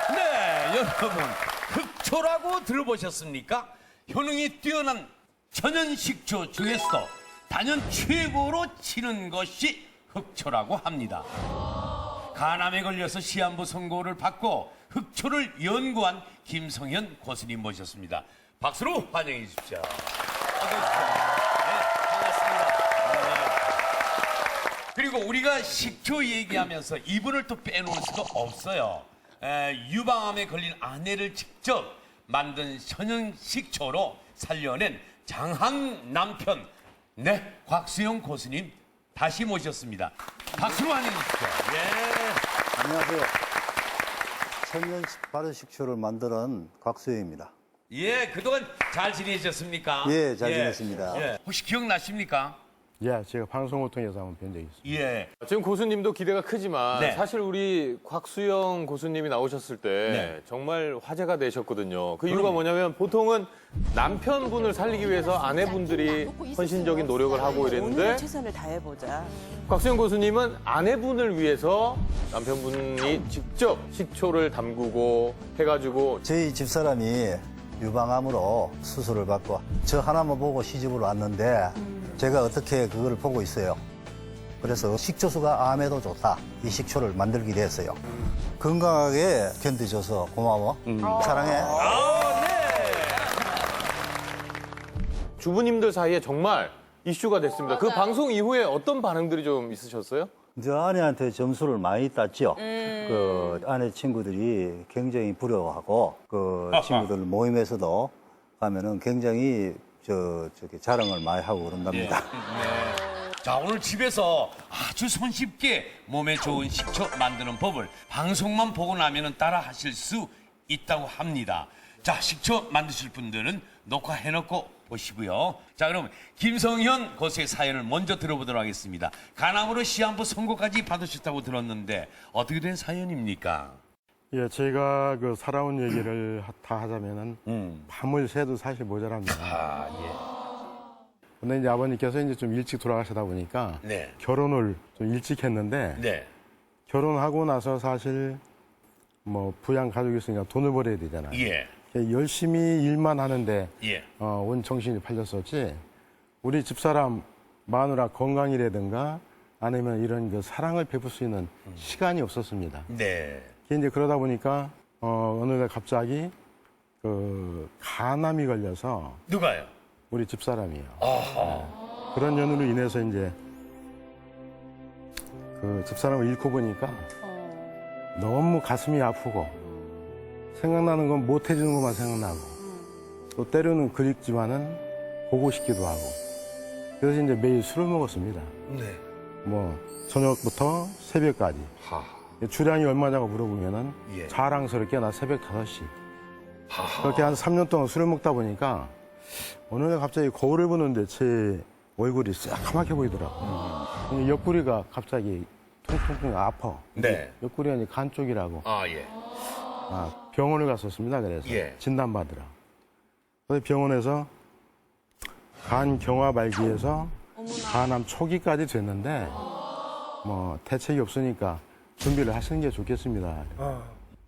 네, 여러분 흑초라고 들어보셨습니까? 효능이 뛰어난 천연식초 중에서도 단연 최고로 치는 것이 흑초라고 합니다. 간암에 걸려서 시한부 선고를 받고 흑초를 연구한 김성현 고수님 모셨습니다. 박수로 환영해 주십시오. 어서 오십시오. 네, 반갑습니다. 네. 그리고 우리가 식초 얘기하면서 이분을 또 빼놓을 수가 없어요. 유방암에 걸린 아내를 직접 만든 천연식초로 살려낸 장항 남편, 네, 곽수영 고수님 다시 모셨습니다. 박수로 환영해 주십시오. 예. 안녕하세요. 천연 발효 식초를 만드는 곽수영입니다. 예, 그동안 잘 지내셨습니까? 예, 잘 지냈습니다. 예. 혹시 기억나십니까? 예, 제가 방송을 통해서 한번 뵌 적이 있습니다. 예. 지금 고수님도 기대가 크지만 네. 사실 우리 곽수영 고수님이 나오셨을 때 네. 정말 화제가 되셨거든요. 그 이유가 뭐냐면 보통은 남편분을 살리기 위해서 아내분들이 헌신적인 노력을 하고 이랬는데 최선을 다해보자. 곽수영 고수님은 아내분을 위해서 남편분이 직접 식초를 담그고 해가지고 저희 집사람이 유방암으로 수술을 받고 저 하나만 보고 시집을 왔는데 제가 어떻게 그걸 보고 있어요. 그래서 식초수가 암에도 좋다. 이 식초를 만들게 됐어요. 건강하게 견뎌줘서 고마워. 사랑해. 주부님들 사이에 정말 이슈가 됐습니다. 그 방송 이후에 어떤 반응들이 좀 있으셨어요? 저 아내한테 점수를 많이 땄죠. 그 아내 친구들이 굉장히 부러워하고 그 친구들 모임에서도 가면은 굉장히 저기 자랑을 많이 하고 그런답니다. 자, 오늘 집에서 아주 손쉽게 몸에 좋은 식초 만드는 법을 방송만 보고 나면 따라 하실 수 있다고 합니다. 자, 식초 만드실 분들은 녹화해놓고 보시고요. 자, 그럼 김성현 고수의 사연을 먼저 들어보도록 하겠습니다. 간암으로 시한부 선고까지 받으셨다고 들었는데 어떻게 된 사연입니까? 예, 제가 그 살아온 얘기를 다 하자면은 밤을 새도 사실 모자랍니다. 아, 예. 근데 이제 아버님께서 이제 좀 일찍 돌아가시다 보니까 네. 결혼을 좀 일찍 했는데 네. 결혼하고 나서 사실 뭐 부양 가족이 있으니까 돈을 벌어야 되잖아요. 예. 열심히 일만 하는데 예. 온 정신이 팔렸었지. 우리 집사람 마누라 건강이라든가 아니면 이런 그 사랑을 베풀 수 있는 시간이 없었습니다. 네. 이제 그러다 보니까 어느 날 갑자기 그 간암이 걸려서 누가요? 우리 집사람이요. 아하. 그런 연유로 인해서 이제 그 집사람을 잃고 보니까 너무 가슴이 아프고 생각나는 건 못 해주는 것만 생각나고 또 때로는 그립지만은 보고 싶기도 하고 그래서 이제 매일 술을 먹었습니다. 네. 뭐 저녁부터 새벽까지. 하. 주량이 얼마냐고 물어보면은 예. 자랑스럽게 나 새벽 5시. 하하. 그렇게 한 3년 동안 술을 먹다 보니까 어느 날 갑자기 거울을 보는데 제 얼굴이 새까맣게 보이더라고요. 옆구리가 갑자기 통통통 아파. 네. 옆구리가 이제 간 쪽이라고. 아, 예. 병원을 갔었습니다. 그래서 예. 진단받으라. 그래서 병원에서 간 경화 말기에서 간암 초기까지 됐는데 뭐 대책이 없으니까 준비를 하시는 게 좋겠습니다.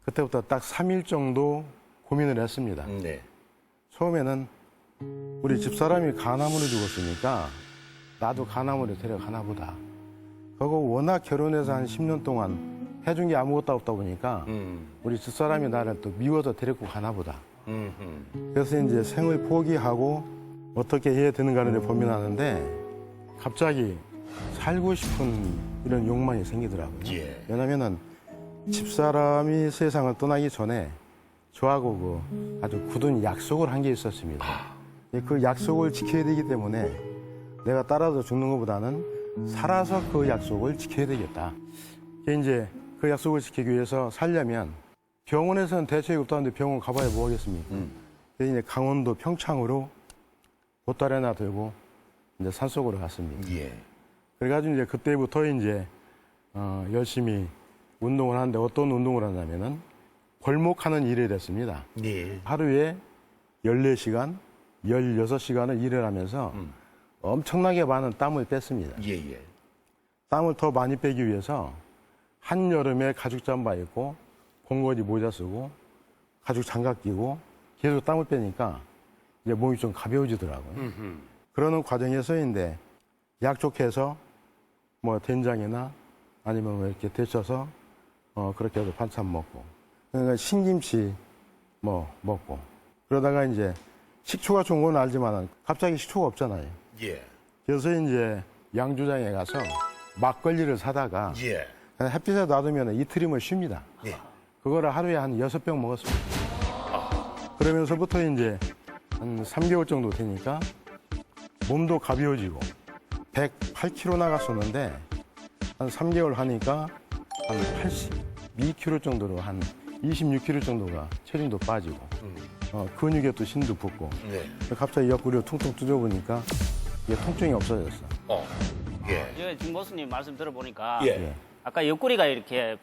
그때부터 딱 3일 정도 고민을 했습니다. 네. 처음에는 우리 집사람이 간암으로 죽었으니까 나도 간암으로 데려가나 보다. 그거 워낙 결혼해서 한 10년 동안 해준 게 아무것도 없다 보니까 우리 집사람이 나를 또 미워서 데리고 가나 보다. 그래서 이제 생을 포기하고 어떻게 해야 되는가를 고민하는데 갑자기 살고 싶은 이런 욕망이 생기더라고요. 예. 왜냐면은 집사람이 세상을 떠나기 전에 저하고 그 아주 굳은 약속을 한 게 있었습니다. 그 약속을 지켜야 되기 때문에 내가 따라서 죽는 것보다는 살아서 그 약속을 지켜야 되겠다. 이제 그 약속을 지키기 위해서 살려면 병원에서는 대책이 없다는데 병원 가봐야 뭐 하겠습니까? 그래서 이제 강원도 평창으로 보따리 하나 들고 이제 산속으로 갔습니다. 예. 그래가지고 이제 그때부터 이제 열심히 운동을 하는데 어떤 운동을 하냐면은 벌목하는 일을 했습니다. 네. 하루에 14시간, 16시간을 일을 하면서 엄청나게 많은 땀을 뺐습니다. 예, 예. 땀을 더 많이 빼기 위해서 한여름에 가죽 잠바 입고 봉거지 모자 쓰고 가죽 장갑 끼고 계속 땀을 빼니까 이제 몸이 좀 가벼워지더라고요. 그러는 과정에서인데 약족해서 뭐 된장이나 아니면 뭐 이렇게 데쳐서 그렇게 해서 반찬 먹고 그러니까 신김치 뭐 먹고 그러다가 이제 식초가 좋은 건 알지만 갑자기 식초가 없잖아요. 예. 그래서 이제 양조장에 가서 막걸리를 사다가 예. 그냥 햇빛에 놔두면 이틀이면 쉽니다. 예. 그거를 하루에 한 6병 먹었습니다. 그러면서부터 이제 한 3개월 정도 되니까 몸도 가벼워지고 108kg 나갔었는데 한 3개월 하니까 한 82kg 정도로 한 26kg 정도가 체중도 빠지고 근육에 또 힘도 붙고 네. 갑자기 옆구리를 퉁퉁 뜯어보니까 이게 통증이 없어졌어. 예. 지금 교수님 말씀 들어보니까 예. 아까 옆구리가 이렇게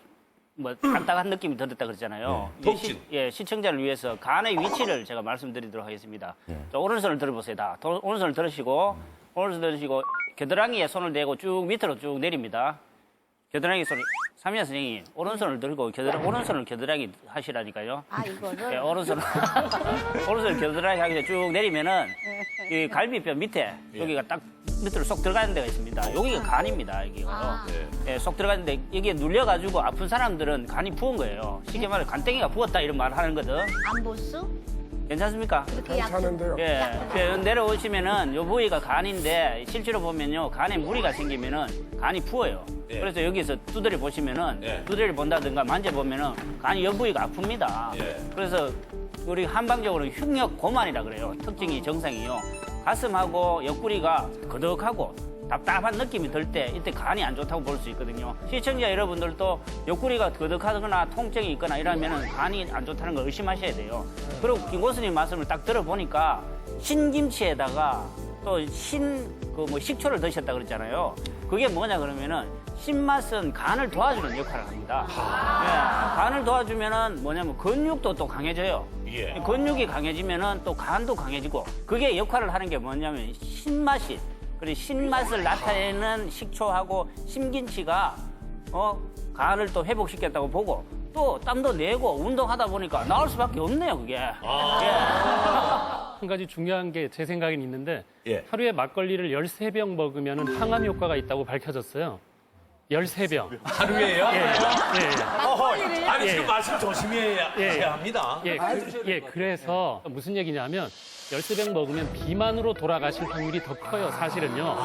뭐 딱딱한 느낌이 들었다 그랬잖아요. 네. 통증. 시청자를 위해서 간의 위치를 제가 말씀드리도록 하겠습니다. 네. 자, 오른손을 들어보세요. 오른손을 들으시고 오른손 들으시고 겨드랑이에 손을 대고 쭉 밑으로 쭉 내립니다. 겨드랑이 손을 삼이야 선생님 오른손을 들고 오른손을 겨드랑이 하시라니까요. 아, 이거를? 네, 오른손을 겨드랑이 하기 전에 쭉 내리면은 이 갈비뼈 밑에 여기가 딱 밑으로 쏙 들어가는 데가 있습니다. 여기가 간입니다. 여기가요. 예, 쏙 들어가는데 여기에 눌려가지고 아픈 사람들은 간이 부은 거예요. 쉽게 말해 간땡이가 부었다 이런 말 하는 거든. 안보수? 괜찮습니까? 그렇게 약 예, 내려오시면은 요 부위가 간인데 실제로 보면요 간에 무리가 생기면은 간이 부어요. 예. 그래서 여기서 두드려 보시면은 예. 두드려 본다든가 만져보면은 간이 여 부위가 아픕니다. 예. 그래서 우리 한방적으로 흉역 고만이라 그래요. 특징이 정상이요. 가슴하고 옆구리가 거덕하고 답답한 느낌이 들 때 이때 간이 안 좋다고 볼 수 있거든요. 시청자 여러분들도 옆구리가 거덕하거나 통증이 있거나 이러면 간이 안 좋다는 걸 의심하셔야 돼요. 그리고 김 교수님 말씀을 딱 들어보니까 신김치에다가 또 식초를 드셨다 그랬잖아요. 그게 뭐냐 그러면은 신맛은 간을 도와주는 역할을 합니다. 예, 간을 도와주면은 뭐냐면 근육도 또 강해져요. 예. 근육이 강해지면은 또 간도 강해지고 그게 역할을 하는 게 뭐냐면 신맛이 그리고 신맛을 나타내는 식초하고 신김치가 간을 또 회복시켰다고 보고 또 땀도 내고 운동하다 보니까 나을 수밖에 없네요 그게. 한 가지 중요한 게 제 생각엔 있는데 예. 하루에 막걸리를 13병 먹으면 항암 효과가 있다고 밝혀졌어요. 13병. 하루에요? 예. 아니, 예. 지금 말씀 조심해야 예. 합니다. 그래서 무슨 얘기냐면 13병 먹으면 비만으로 돌아가실 확률이 더 커요, 사실은요.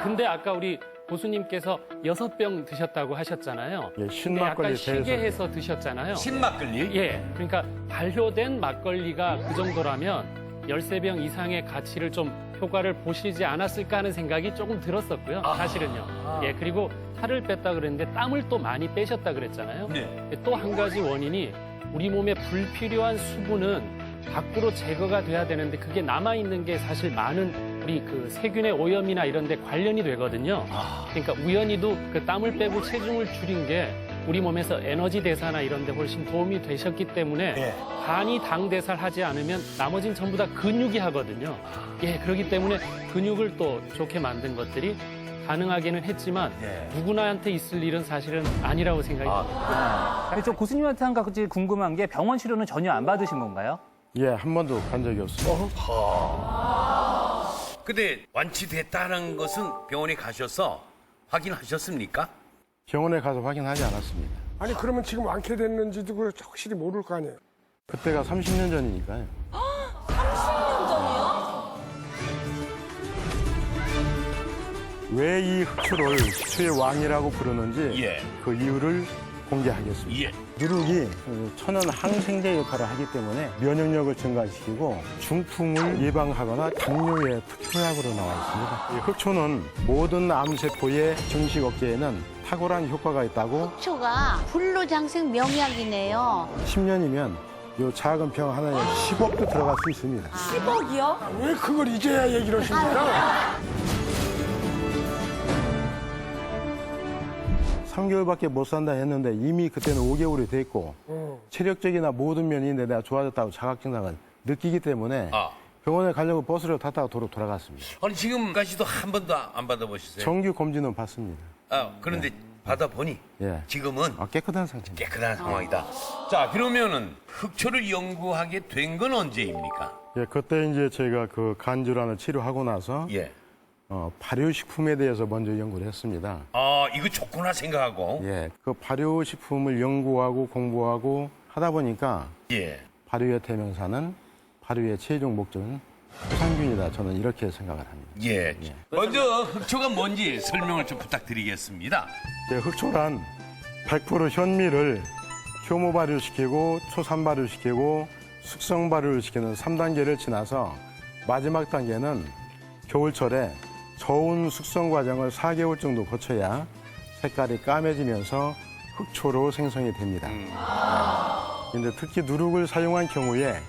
근데 아까 우리 교수님께서 6병 드셨다고 하셨잖아요. 예, 근데 신막걸리 약간 쉬게 대여섯 해서 드셨잖아요. 신막걸리? 예, 그러니까 발효된 막걸리가 그 정도라면 13병 이상의 가치를 좀 효과를 보시지 않았을까 하는 생각이 조금 들었었고요. 사실은요. 예, 그리고 살을 뺐다 그랬는데 땀을 또 많이 빼셨다 그랬잖아요. 네. 또 한 가지 원인이 우리 몸에 불필요한 수분은 밖으로 제거가 돼야 되는데 그게 남아있는 게 사실 많은 우리 그 세균의 오염이나 이런 데 관련이 되거든요. 그러니까 우연히도 그 땀을 빼고 체중을 줄인 게 우리 몸에서 에너지 대사나 이런 데 훨씬 도움이 되셨기 때문에 네. 간이 당 대사를 하지 않으면 나머지는 전부 다 근육이 하거든요. 예, 그렇기 때문에 근육을 또 좋게 만든 것들이 가능하기는 했지만 누구나한테 있을 일은 사실은 아니라고 생각이 듭니다. 근데 저 교수님한테 한 가지 궁금한 게 병원 치료는 전혀 안 받으신 건가요? 예, 한 번도 간 적이 없어요. 근데 완치됐다는 것은 병원에 가셔서 확인하셨습니까? 병원에 가서 확인하지 않았습니다. 아니 그러면 지금 완쾌됐는지도 그 확실히 모를 거 아니에요. 그때가 30년 전이니까요. 30년 전이요? 왜 이 흑초를 식초의 왕이라고 부르는지 예. 그 이유를 공개하겠습니다. 예. 누룩이 천연 항생제 역할을 하기 때문에 면역력을 증가시키고 중풍을 예방하거나 당뇨의 특효약으로 나와 있습니다. 이 흑초는 모든 암세포의 증식 억제에는 탁월한 효과가 있다고 흑초가 불로장생 명약이네요. 10년이면 이 작은 병 하나에 10억도 들어갈 수 있습니다. 10억이요? 왜 그걸 이제야 얘기를 하십니까? 3개월밖에 못 산다 했는데 이미 그때는 5개월이 됐고 체력적이나 모든 면이 내가 좋아졌다고 자각증상을 느끼기 때문에 병원에 가려고 버스를 탔다가 도로 돌아갔습니다. 아니, 지금까지도 한 번도 안 받아보셨어요? 정규 검진은 받습니다. 그런데 하다 보니 예. 지금은 깨끗한 상태. 깨끗한 상황이다. 자, 그러면은 흑초를 연구하게 된 건 언제입니까? 예, 그때 이제 제가 그 간 질환을 치료하고 나서 예. 발효식품에 대해서 먼저 연구를 했습니다. 아, 이거 좋구나 생각하고. 예, 그 발효식품을 연구하고 공부하고 하다 보니까 예. 발효의 대명사는 발효의 최종 목적은 유산균이다. 저는 이렇게 생각을 합니다. 예. 먼저 흑초가 뭔지 설명을 좀 부탁드리겠습니다. 예, 흑초란 100% 현미를 효모 발효시키고 초산 발효시키고 숙성 발효를 시키는 3단계를 지나서 마지막 단계는 겨울철에 저온 숙성 과정을 4개월 정도 거쳐야 색깔이 까매지면서 흑초로 생성이 됩니다. 근데 특히 누룩을 사용한 경우에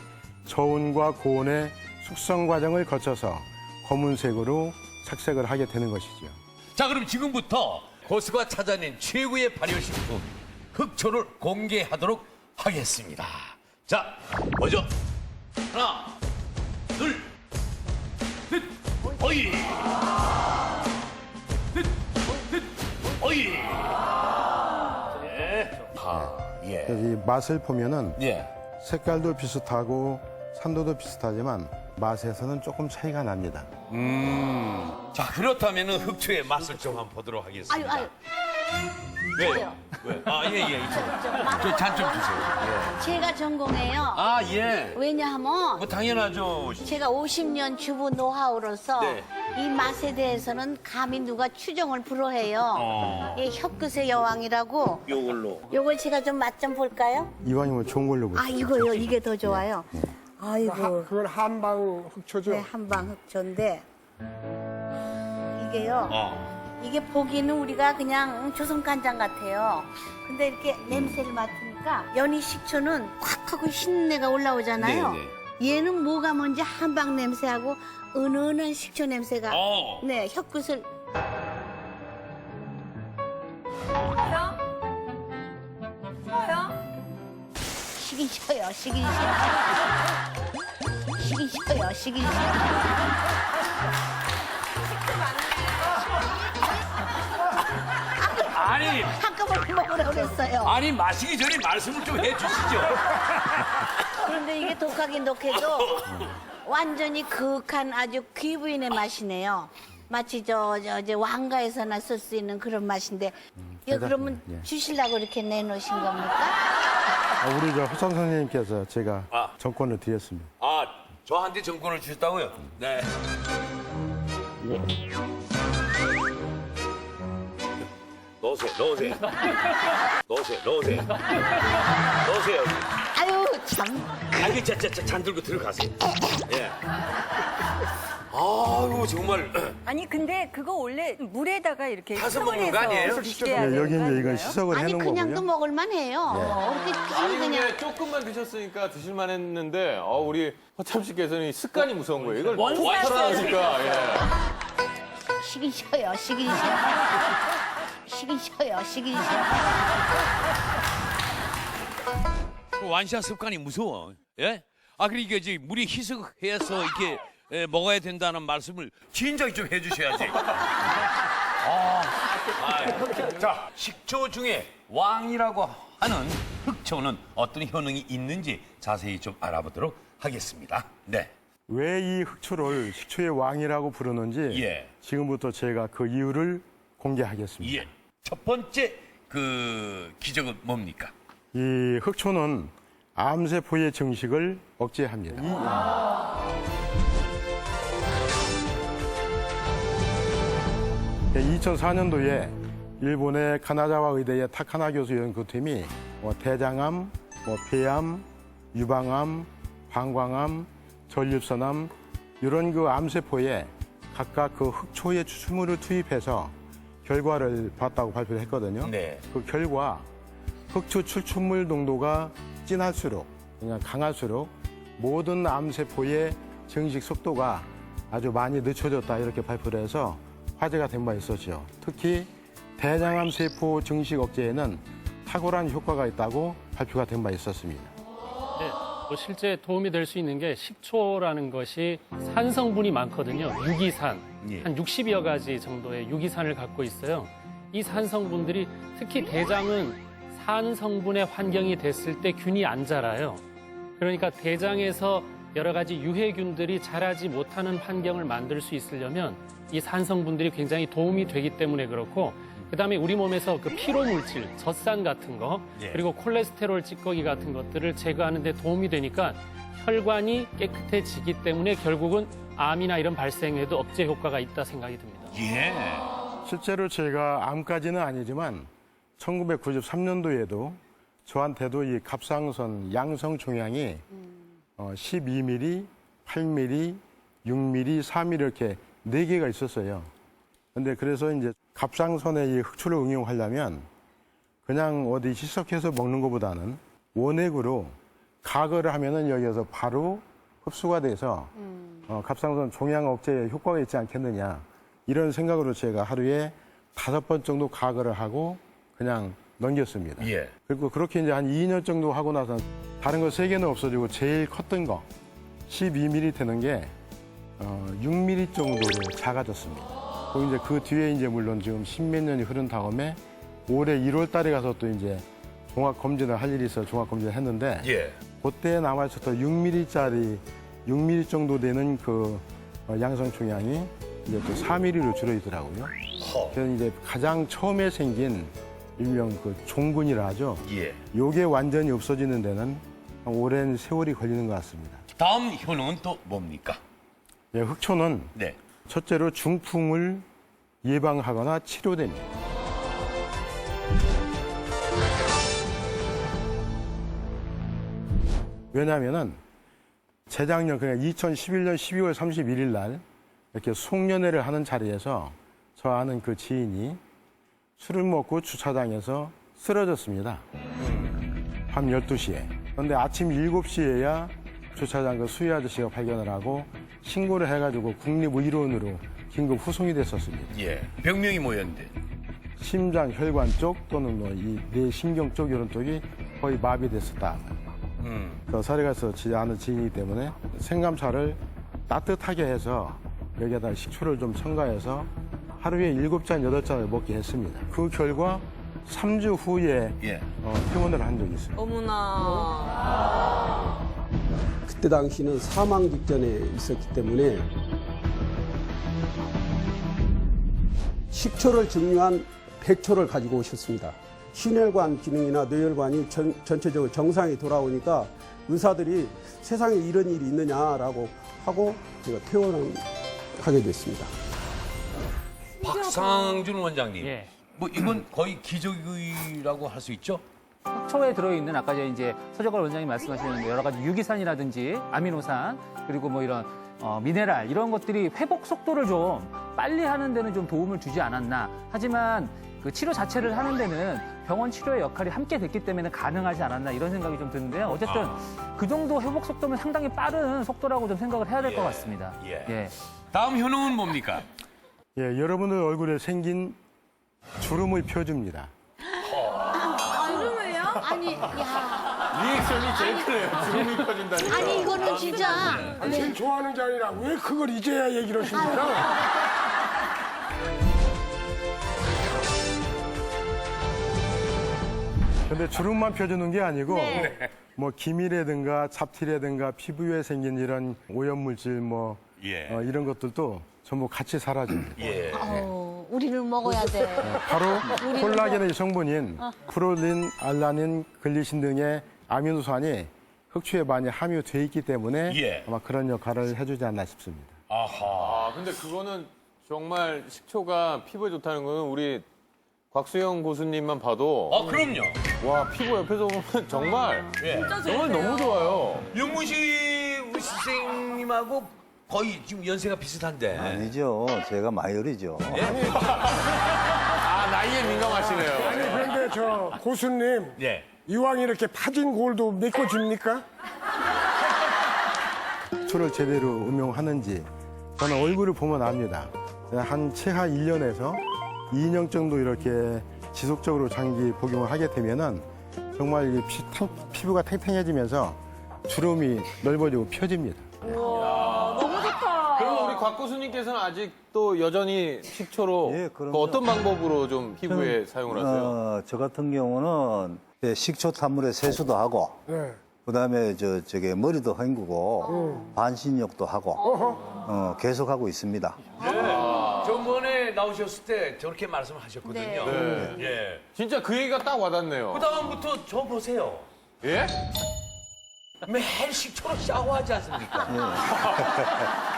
저온과 고온의 숙성 과정을 거쳐서 검은색으로 착색을 하게 되는 것이죠. 자, 그럼 지금부터 고수가 찾아낸 최고의 발효식품 흑초를 공개하도록 하겠습니다. 자, 먼저 하나, 둘, 셋, 어이, 셋, 셋, 어이. 예. 이 맛을 보면은 예. 색깔도 비슷하고 산도도 비슷하지만 맛에서는 조금 차이가 납니다. 자, 그렇다면 흑초의 맛을 좀 한번 보도록 하겠습니다. 아유. 왜? 왜? 아, 예. 이쪽. 잔 좀 주세요. 제가 전공해요. 아, 예. 왜냐하면 뭐 당연하죠. 제가 50년 주부 노하우로서 네. 이 맛에 대해서는 감히 누가 추정을 불허해요. 이 혀끝의 여왕이라고. 요걸로. 요걸 제가 좀 맛 좀 볼까요? 이왕이면 좋은 걸로 보세요. 아, 이거요. 이게 더 좋아요. 아이고. 그건 한방 흑초죠. 네, 한방 흑초인데 이게요. 이게 보기는 우리가 그냥 조선 간장 같아요. 근데 이렇게 냄새를 맡으니까 연희 식초는 확 하고 흰내가 올라오잖아요. 얘는 뭐가 뭔지 한방 냄새하고 은은한 식초 냄새가 네, 혀끝을 쉬긴 쉬어요. 쉬긴 쉬어요. 아니, 한꺼번에 먹으라고 그랬어요. 아니 마시기 전에 말씀을 좀 해주시죠. 그런데 이게 독하긴 독해도 완전히 극한 아주 귀부인의 맛이네요. 마치 저 왕가에서나 쓸 수 있는 그런 맛인데 이거 그러면 예. 주시려고 이렇게 내놓으신 겁니까? 우리 저 허선 선생님께서 제가 정권을 드렸습니다. 아, 저한테 정권을 주셨다고요? 네. 넣으세요. 아유 참. 아이고, 잔 들고 들어가세요. 예. 아유, 정말. 아니 근데 그거 원래 물에다가 이렇게 타서 희석을 먹는 거 해서 아니에요? 드셔야 예, 되는 여기 거 이제 이건 아닌가요? 시석을 아니 해놓은 그냥도 거고요. 먹을만 해요. 이렇게 아니 그냥 근데 조금만 드셨으니까 드실만 했는데 우리 허참 씨께서는 이 습관이 무서운 거예요. 이걸 원샷 하니까 예. 쉬긴 쉬어요. 완샷 습관이 무서워. 예? 아, 그러니까 이제 물이 희석해서 이렇게 먹어야 된다는 말씀을 진작에 좀 해주셔야지. 자, 식초 중에 왕이라고 하는 흑초는 어떤 효능이 있는지 자세히 좀 알아보도록 하겠습니다. 네. 왜 이 흑초를 식초의 왕이라고 부르는지 예. 지금부터 제가 그 이유를 공개하겠습니다. 예. 첫 번째 그 기적은 뭡니까? 이 흑초는 암세포의 증식을 억제합니다. 2004년도에 일본의 카나자와 의대의 타카나 교수 연구팀이 대장암, 폐암, 유방암, 방광암, 전립선암 이런 그 암세포에 각각 그 흑초의 추출물을 투입해서 결과를 봤다고 발표를 했거든요. 네. 그 결과 흑초 추출물 농도가 진할수록, 그냥 강할수록 모든 암세포의 증식 속도가 아주 많이 늦춰졌다 이렇게 발표를 해서 화제가 된 바 있었죠. 특히 대장암 세포 증식 억제에는 탁월한 효과가 있다고 발표가 된 바 있었습니다. 네, 또 실제 도움이 될 수 있는 게 식초라는 것이 산성분이 많거든요. 유기산, 예. 한 60여 가지 정도의 유기산을 갖고 있어요. 이 산성분들이 특히 대장은 산성분의 환경이 됐을 때 균이 안 자라요. 그러니까 대장에서 여러 가지 유해균들이 자라지 못하는 환경을 만들 수 있으려면 이 산성분들이 굉장히 도움이 되기 때문에 그렇고, 그다음에 우리 몸에서 그 피로 물질, 젖산 같은 거, 그리고 콜레스테롤 찌꺼기 같은 것들을 제거하는 데 도움이 되니까 혈관이 깨끗해지기 때문에 결국은 암이나 이런 발생에도 억제 효과가 있다 생각이 듭니다. 예. 실제로 제가 암까지는 아니지만 1993년도에도 저한테도 이 갑상선 양성 종양이 12mm, 8mm, 6mm, 4mm 이렇게 4개가 있었어요. 근데 그래서 이제 갑상선에 이 흑초를 응용하려면 그냥 어디 희석해서 먹는 것보다는 원액으로 가거를 하면은 여기에서 바로 흡수가 돼서 갑상선 종양 억제에 효과가 있지 않겠느냐, 이런 생각으로 제가 하루에 5번 정도 가거를 하고 그냥 넘겼습니다. 예. 그리고 그렇게 이제 한 2년 정도 하고 나서 다른 거 3개는 없어지고 제일 컸던 거 12mm 되는 게 6mm 정도로 작아졌습니다. 그리고 이제 그 뒤에 이제 물론 지금 10몇 년이 흐른 다음에 올해 1월 달에 가서 또 이제 종합 검진을 할 일이 있어 종합 검진을 했는데, 예. 그때 남아있었던 6mm짜리 6mm 정도 되는 그 양성 종양이 이제 또 4mm로 줄어들더라고요. 그래서 이제 가장 처음에 생긴 일명 그 종근이라 하죠. 예. 요게 완전히 없어지는 데는 오랜 세월이 걸리는 것 같습니다. 다음 효능은 또 뭡니까? 예, 흑초는 네. 첫째로 중풍을 예방하거나 치료됩니다. 왜냐하면은 재작년 그냥 2011년 12월 31일 날 이렇게 송년회를 하는 자리에서 저 아는 그 지인이 술을 먹고 주차장에서 쓰러졌습니다. 밤 12시에. 그런데 아침 7시에야 주차장 그 수위 아저씨가 발견을 하고 신고를 해가지고 국립의료원으로 긴급 후송이 됐었습니다. 예. 병명이 뭐였는데? 심장, 혈관 쪽 또는 뭐 이 뇌신경 쪽 이런 쪽이 거의 마비됐었다. 그 사례가서 아는 지인이기 때문에 생감차를 따뜻하게 해서 여기에다 식초를 좀 첨가해서 하루에 7잔, 8잔을 먹게 했습니다. 그 결과 3주 후에 퇴원을 한 적이 있어요. 어머나. 그때 당시는 사망 직전에 있었기 때문에 식초를 증류한 백초를 가지고 오셨습니다. 심혈관 기능이나 뇌혈관이 전체적으로 정상이 돌아오니까 의사들이 세상에 이런 일이 있느냐라고 하고 제가 퇴원을 하게 됐습니다. 박상준 원장님. 예. 뭐 이건 거의 기적이라고 할 수 있죠? 흑초에 들어있는 아까 이제 서정걸 원장님 말씀하시는 여러 가지 유기산이라든지 아미노산, 그리고 뭐 이런 미네랄 이런 것들이 회복 속도를 좀 빨리 하는 데는 좀 도움을 주지 않았나. 하지만 그 치료 자체를 하는 데는 병원 치료의 역할이 함께 됐기 때문에 가능하지 않았나 이런 생각이 좀 드는데요. 어쨌든 그 정도 회복 속도면 상당히 빠른 속도라고 좀 생각을 해야 될 것 같습니다. 예. 다음 효능은 뭡니까? 예, 여러분들 얼굴에 생긴 주름의 표주입니다. 주름을요? 아니, 야. 리액션이 제일 크네요. 주름이 펴진다니까. 아니, 이거는 진짜. 아니, 제일 좋아하는 게 아니라 왜 그걸 이제야 얘기를 하십니까? 근데 주름만 펴주는 게 아니고 뭐 기미라든가 잡티라든가 피부에 생긴 이런 오염물질 뭐 이런 것들도 전부 같이 사라집니다. 우리는 먹어야 돼. 바로 콜라겐의 성분인 프롤린, 알라닌, 글리신 등의 아미노산이 흑초에 많이 함유돼 있기 때문에 아마 그런 역할을 해주지 않나 싶습니다. 아하. 근데 그거는 정말 식초가 피부에 좋다는 거는 우리 곽수영 교수님만 봐도 그럼요. 와, 피부 옆에서 보면 정말 정말 너무 좋아요. 영무씨 우리 선생님하고 거의 지금 연세가 비슷한데. 아니죠. 제가 마이어리죠. 아, 나이에 민감하시네요. 아니, 그런데 저 고수님, 이왕 이렇게 파진 골도 메꿔줍니까? 흑초를 제대로 음용하는지 저는 얼굴을 보면 압니다. 한 최하 1년에서 2년 정도 이렇게 지속적으로 장기 복용을 하게 되면은 정말 이게 피부가 탱탱해지면서 주름이 넓어지고 펴집니다. 우와, 너무 좋다. 그럼 우리 곽 교수님께서는 아직도 여전히 식초로 예, 그 그럼요. 어떤 방법으로 좀 피부에 사용을 하세요? 저 같은 경우는 식초 탄물에 세수도 하고, 네. 그다음에 저게 머리도 헹구고, 반신욕도 하고, 계속 하고 있습니다. 저번에 나오셨을 때 저렇게 말씀하셨거든요. 네. 예. 진짜 그 얘기가 딱 와닿네요. 그 다음부터 저 보세요. 예? 매일 식초로 샤워하지 않습니까?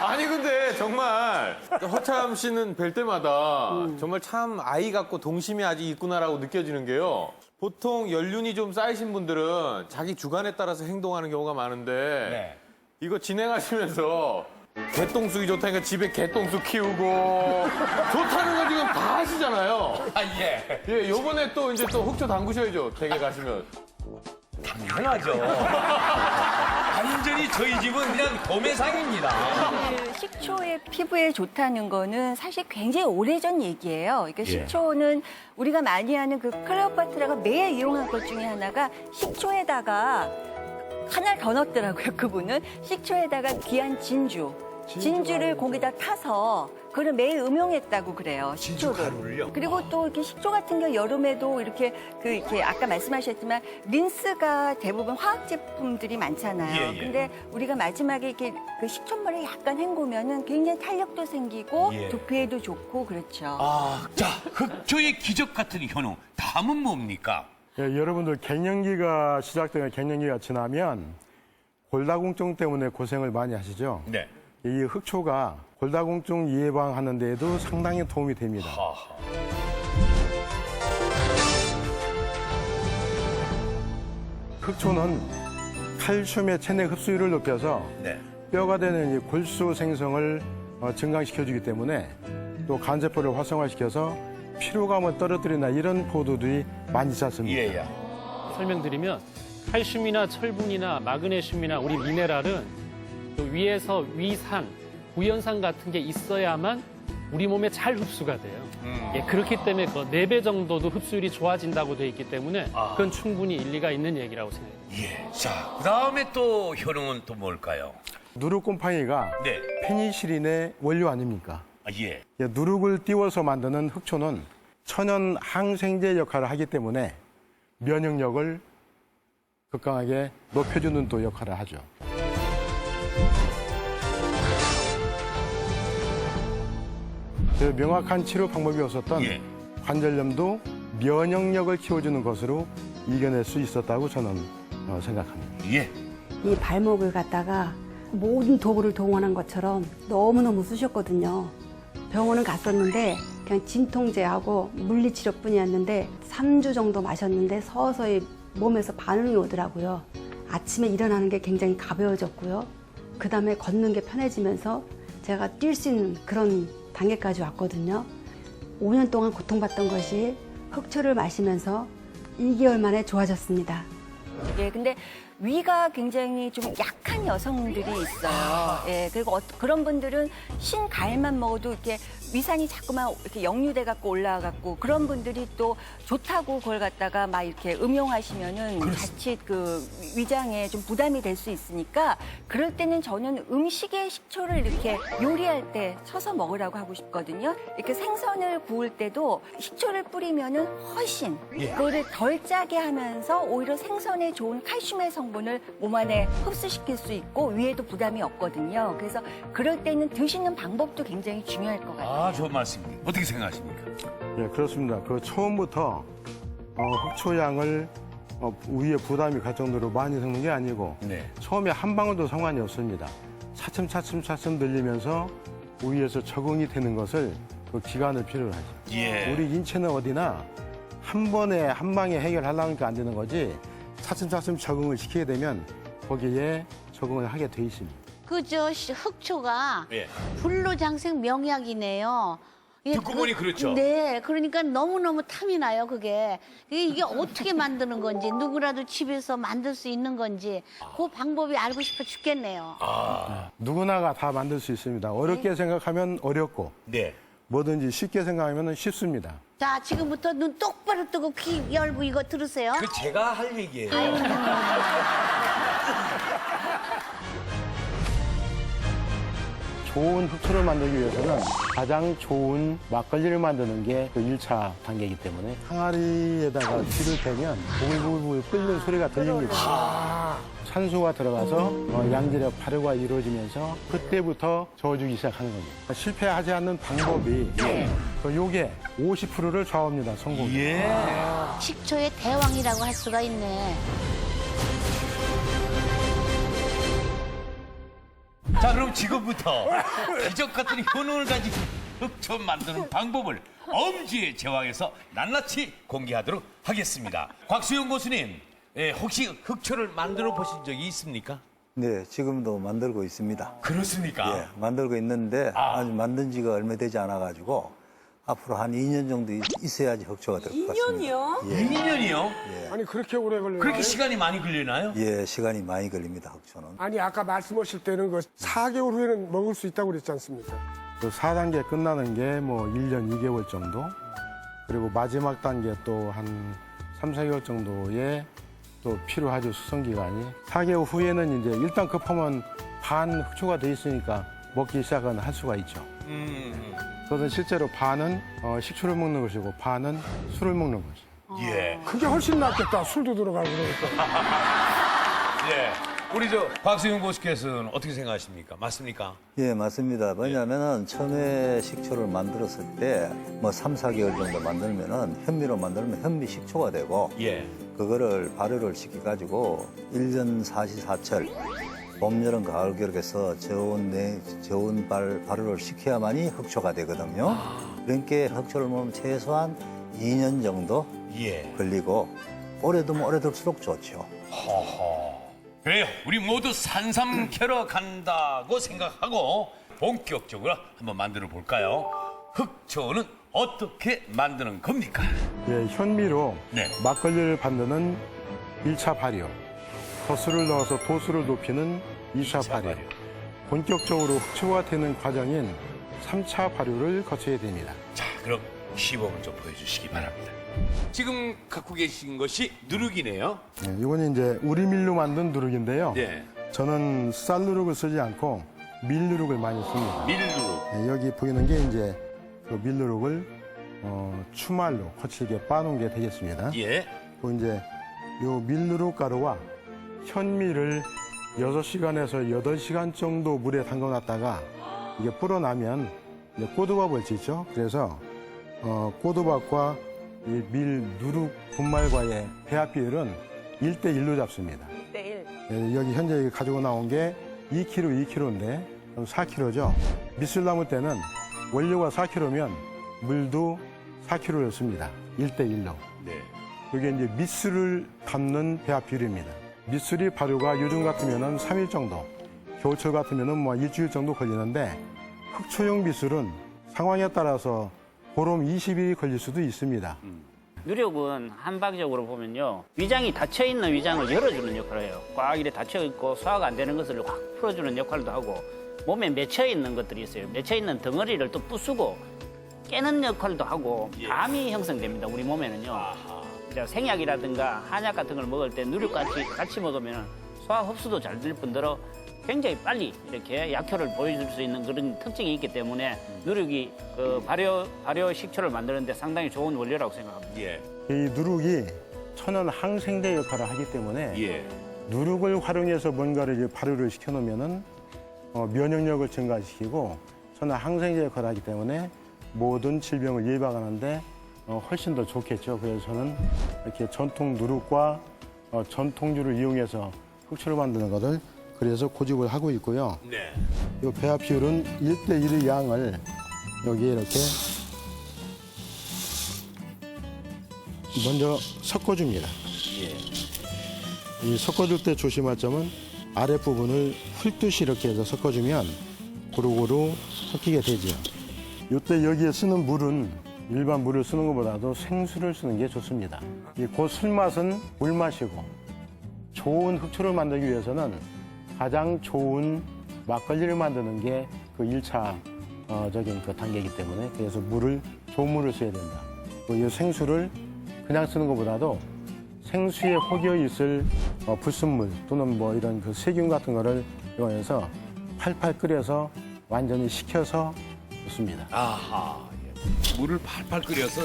아니 근데 정말 허참 씨는 뵐 때마다 정말 참 아이 같고 동심이 아직 있구나라고 느껴지는 게요. 보통 연륜이 좀 쌓이신 분들은 자기 주관에 따라서 행동하는 경우가 많은데 네. 이거 진행하시면서 개똥쑥이 좋다니까 집에 개똥쑥 키우고 좋다는 거 지금 다 하시잖아요. 아, 예. 예, 요번에 또 이제 또 흑초 담그셔야죠. 댁에 가시면. 당연하죠. 완전히 저희 집은 그냥 도매상입니다. 그 식초의 피부에 좋다는 거는 사실 굉장히 오래전 얘기예요. 그러니까 식초는 우리가 많이 하는 그 클레오파트라가 매일 이용한 것 중에 하나가 식초에다가 하나를 더 넣었더라고요. 그분은 식초에다가 귀한 진주를 거기다 타서 그걸 매일 음용했다고 그래요. 식초를. 그리고 또 이렇게 식초 같은 경우 여름에도 이렇게 아까 말씀하셨지만 린스가 대부분 화학 제품들이 많잖아요. 근데 우리가 마지막에 이렇게 그 식초물에 약간 헹구면은 굉장히 탄력도 생기고 두피에도 좋고 그렇죠. 자, 흑초의 기적 같은 현우. 다음은 뭡니까? 예, 여러분들 갱년기가 시작되면 갱년기가 지나면 골다공증 때문에 고생을 많이 하시죠. 네. 이 흑초가 골다공증 예방하는 데에도 상당히 도움이 됩니다. 흑초는 칼슘의 체내 흡수율을 높여서 네. 뼈가 되는 이 골수 생성을 증강시켜주기 때문에 또 간세포를 활성화시켜서 피로감을 떨어뜨리나 이런 보도들이 많이 있지 않습니까? 예. 설명드리면 칼슘이나 철분이나 마그네슘이나 우리 미네랄은 또 위에서 위산, 구연산 같은 게 있어야만 우리 몸에 잘 흡수가 돼요. 예, 그렇기 때문에 그 4배 정도도 흡수율이 좋아진다고 돼 있기 때문에 그건 충분히 일리가 있는 얘기라고 생각해요. 예. 자, 그 다음에 또 현우는 또 뭘까요? 누룩곰팡이가 네. 페니실린의 원료 아닙니까? 예. 누룩을 띄워서 만드는 흑초는 천연 항생제 역할을 하기 때문에 면역력을 극강하게 높여주는 또 역할을 하죠. 그 명확한 치료 방법이 없었던 관절염도 면역력을 키워주는 것으로 이겨낼 수 있었다고 저는 생각합니다. 예. 이 발목을 갖다가 모든 도구를 동원한 것처럼 너무너무 쑤셨거든요. 병원을 갔었는데 그냥 진통제하고 물리치료뿐이었는데 3주 정도 마셨는데 서서히 몸에서 반응이 오더라고요. 아침에 일어나는 게 굉장히 가벼워졌고요. 그 다음에 걷는 게 편해지면서 제가 뛸 수 있는 그런 단계까지 왔거든요. 5년 동안 고통받던 것이 흑초를 마시면서 2개월 만에 좋아졌습니다. 예, 근데 위가 굉장히 좀 약한 여성들이 있어요. 예, 그리고 그런 분들은 신과일만 먹어도 이렇게 위산이 자꾸만 이렇게 역류돼 갖고 올라가갖고 그런 분들이 또 좋다고 그걸 갖다가 막 이렇게 음용하시면은 자칫 그 위장에 좀 부담이 될 수 있으니까 그럴 때는 저는 음식에 식초를 이렇게 요리할 때 쳐서 먹으라고 하고 싶거든요. 이렇게 생선을 구울 때도 식초를 뿌리면은 훨씬 그거를 덜 짜게 하면서 오히려 생선에 좋은 칼슘의 성분을 몸 안에 흡수시킬 수 있고 위에도 부담이 없거든요. 그래서 그럴 때는 드시는 방법도 굉장히 중요할 것 같아요. 좋은 말씀입니다. 어떻게 생각하십니까? 예, 그렇습니다. 그 처음부터 흑초향을 위에 부담이 갈 정도로 많이 섞는 게 아니고 처음에 한 방울도 상관이 없습니다. 차츰 늘리면서 위에서 적응이 되는 것을 그 기간을 필요로 하죠. 우리 인체는 어디나 한 번에 한 방에 해결하려니까 안 되는 거지 차츰 적응을 시키게 되면 거기에 적응을 하게 돼 있습니다. 그저 흑초가 불로장생 명약이네요. 듣고 보니 그렇죠. 네, 그러니까 너무너무 탐이 나요, 그게. 이게 어떻게 만드는 건지, 누구라도 집에서 만들 수 있는 건지, 그 방법이 알고 싶어 죽겠네요. 누구나가 다 만들 수 있습니다. 어렵게 생각하면 어렵고 뭐든지 쉽게 생각하면 쉽습니다. 자, 지금부터 눈 똑바로 뜨고 귀 열고 이거 들으세요. 그 제가 할 얘기예요. 좋은 흑초를 만들기 위해서는 가장 좋은 막걸리를 만드는 게 그 1차 단계이기 때문에 항아리에다가 쥐를 대면 보글보글 끓는 소리가 들립니다. 산소가 들어가서 양질의 발효가 이루어지면서 그때부터 저어주기 시작하는 겁니다. 실패하지 않는 방법이 요게 50%를 좌우합니다, 성공. 식초의 대왕이라고 할 수가 있네. 자, 그럼 지금부터 기적 같은 효능을 가진 흑초 만드는 방법을 엄지의 제왕에서 낱낱이 공개하도록 하겠습니다. 곽수영 교수님, 혹시 흑초를 만들어 보신 적이 있습니까? 네, 지금도 만들고 있습니다. 그렇습니까? 예, 만들고 있는데 아직 만든 지가 얼마 되지 않아가지고 앞으로 한 2년 정도 있어야지 흑초가 될 것 같습니다. 2년이요? 2년이요? 아니 그렇게 오래 걸려요? 그렇게 시간이 많이 걸리나요? 예, 시간이 많이 걸립니다, 흑초는. 아니 아까 말씀하실 때는 그 4개월 후에는 먹을 수 있다고 그랬지 않습니까? 그 4단계 끝나는 게 뭐 1년 2개월 정도, 그리고 마지막 단계 또 한 3, 4개월 정도의 또 필요하죠, 수성 기간이. 4개월 후에는 이제 일단 급하면 반 흑초가 돼 있으니까 먹기 시작은 할 수가 있죠. 그것은 실제로 반은 식초를 먹는 것이고 반은 술을 먹는 것이죠. 예. 그게 훨씬 낫겠다. 술도 들어가고 그러니까. 예. 우리 곽수영 교수께서는 어떻게 생각하십니까? 맞습니까? 예, 맞습니다. 왜냐하면은 처음에 식초를 만들었을 때 뭐 3, 4개월 정도 만들면은 현미로 만들면 현미 식초가 되고 예. 그거를 발효를 시켜가지고 1년 사시사철 봄, 여름, 가을, 겨울에서 저온 발효를 시켜야만이 흑초가 되거든요. 그러니까 흑초를 먹으면 최소한 2년 정도 걸리고 오래 두면 오래 둘수록 좋죠. 허허. 그래요. 우리 모두 산삼 캐러 간다고 생각하고 본격적으로 한번 만들어 볼까요? 흑초는 어떻게 만드는 겁니까? 예, 현미로 네. 막걸리를 만드는 1차 발효, 덧술을 넣어서 도수를 높이는 2차 발효, 본격적으로 흑초가 되는 과정인 3차 발효를 거쳐야 됩니다. 자, 그럼 시범을 좀 보여주시기 바랍니다. 지금 갖고 계신 것이 누룩이네요. 네, 이건 이제 우리밀로 만든 누룩인데요. 네. 저는 쌀 누룩을 쓰지 않고 밀 누룩을 많이 씁니다. 밀누룩. 네, 여기 보이는 게 이제 그 밀 누룩을 추말로 거칠게 빻아놓은 게 되겠습니다. 예. 그 이제 요 밀 누룩 가루와 현미를 6시간에서 8시간 정도 물에 담가놨다가 이게 불어나면 이제 꼬두밥을 짓죠. 그래서 꼬두밥과 이 밀 누룩 분말과의 배합 비율은 1대1로 잡습니다. 1대1. 여기 현재 가지고 나온 게 2kg인데 4kg죠. 밑술 담을 때는 원료가 4kg면 물도 4kg였습니다. 1대1로. 네. 이게 이제 밑술을 담는 배합 비율입니다. 밑술이 발효가 요즘 같으면은 3일 정도, 겨울철 같으면은 뭐 일주일 정도 걸리는데 흑초용 밑술은 상황에 따라서 보름 20일이 걸릴 수도 있습니다. 누룩은 한방적으로 보면요. 위장이 닫혀있는 위장을 열어주는 역할을 해요. 꽉 이렇게 닫혀있고 소화가 안 되는 것을 확 풀어주는 역할도 하고 몸에 맺혀있는 것들이 있어요. 맺혀있는 덩어리를 또 부수고 깨는 역할도 하고 암이 형성됩니다. 우리 몸에는요. 자, 생약이라든가 한약 같은 걸 먹을 때 누룩같이 먹으면 소화 흡수도 잘 될 뿐더러 굉장히 빨리 이렇게 약효를 보여줄 수 있는 그런 특징이 있기 때문에 누룩이 그 발효 식초를 만드는데 상당히 좋은 원료라고 생각합니다. 예. 이 누룩이 천연 항생제 역할을 하기 때문에 예. 누룩을 활용해서 뭔가를 이제 발효를 시켜놓으면은 면역력을 증가시키고 천연 항생제 역할을 하기 때문에 모든 질병을 예방하는데 훨씬 더 좋겠죠. 그래서 저는 이렇게 전통 누룩과 전통주를 이용해서 흑초를 만드는 것을 그래서 고집을 하고 있고요. 네. 이 배합 비율은 1대1의 양을 여기에 이렇게 먼저 섞어줍니다. 이 섞어줄 때 조심할 점은 아랫부분을 훑듯이 이렇게 해서 섞어주면 고루고루 섞이게 되죠. 이때 여기에 쓰는 물은 일반 물을 쓰는 것보다도 생수를 쓰는 게 좋습니다. 이 그 술맛은 물맛이고 좋은 흑초를 만들기 위해서는 가장 좋은 막걸리를 만드는 게 그 1차 적인 그 단계이기 때문에 그래서 좋은 물을 써야 된다. 이 생수를 그냥 쓰는 것보다도 생수에 혹여 있을 불순물 또는 뭐 이런 그 세균 같은 거를 이용해서 팔팔 끓여서 완전히 식혀서 좋습니다. 아하. 예. 물을 팔팔 끓여서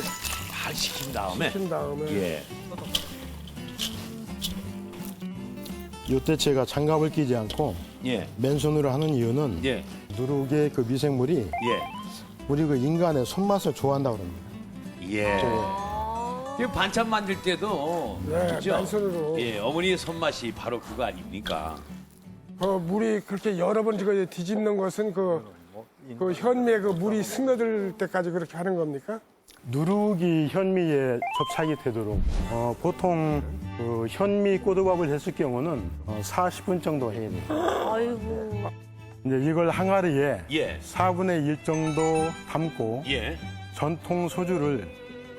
잘 식힌 다음에. 식힌 다음에. 예. 이때 제가 장갑을 끼지 않고 예. 맨손으로 하는 이유는 예. 누룩의 그 미생물이 예. 우리 그 인간의 손맛을 좋아한다고 합니다. 예. 이 반찬 만들 때도 네, 그죠? 맨손으로. 예, 어머니의 손맛이 바로 그거 아닙니까? 물이 그렇게 여러 번 뒤집는 것은 그 현미에 그 물이 스며들 때까지 그렇게 하는 겁니까? 누룩이 현미에 접착이 되도록 보통 그 현미 꼬두밥을 했을 경우는 40분 정도 해야 돼요. 아이고. 이제 이걸 항아리에 예. 4분의 1 정도 담고 예. 전통 소주를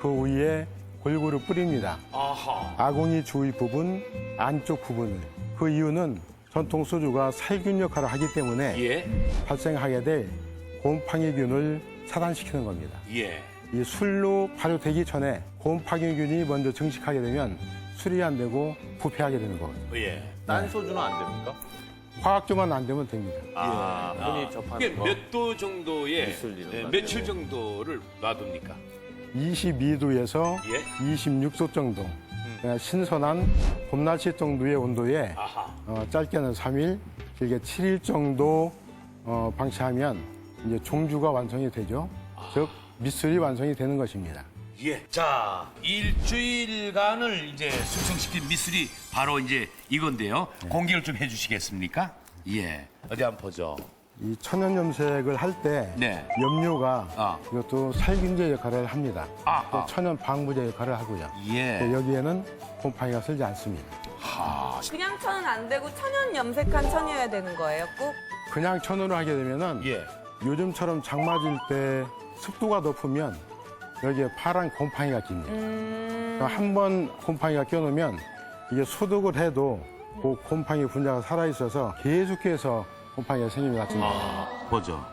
그 위에 골고루 뿌립니다. 아하. 아궁이 주위 부분, 안쪽 부분을. 그 이유는 전통 소주가 살균 역할을 하기 때문에 예. 발생하게 될 곰팡이균을 차단시키는 겁니다. 예. 이 술로 발효되기 전에 곰팡이균이 먼저 증식하게 되면 술이 안 되고 부패하게 되는 거거든요. 예. 딴 소주는 안 됩니까? 화학조만 안 되면 됩니다. 아, 흔히 접하는 이게 거. 몇 도 정도의 미술 이런 예, 거 며칠 정도를 놔둡니까? 22도에서 예. 26도 정도. 신선한 봄날씨 정도의 온도에 아하. 짧게는 3일, 길게 7일 정도 방치하면 이제 종주가 완성이 되죠. 즉 미술이 완성이 되는 것입니다. 예. 자, 일주일간을 이제 숙성시킨 미술이 바로 이제 이건데요. 공개를 좀 해주시겠습니까? 예. 어디 한번 보죠. 이 천연 염색을 할 때 네. 염료가 이것도 살균제 역할을 합니다. 또 천연 방부제 역할을 하고요. 예. 여기에는 곰팡이가 슬지 않습니다. 그냥 천은 안 되고 천연 염색한 천이어야 되는 거예요, 꼭? 그냥 천으로 하게 되면은 예. 요즘처럼 장마질 때 습도가 높으면 여기에 파란 곰팡이가 낍니다. 한 번 곰팡이가 껴놓으면 이게 소독을 해도 그 곰팡이 분자가 살아있어서 계속해서 곰팡이가 생기는 것 같습니다. 보죠.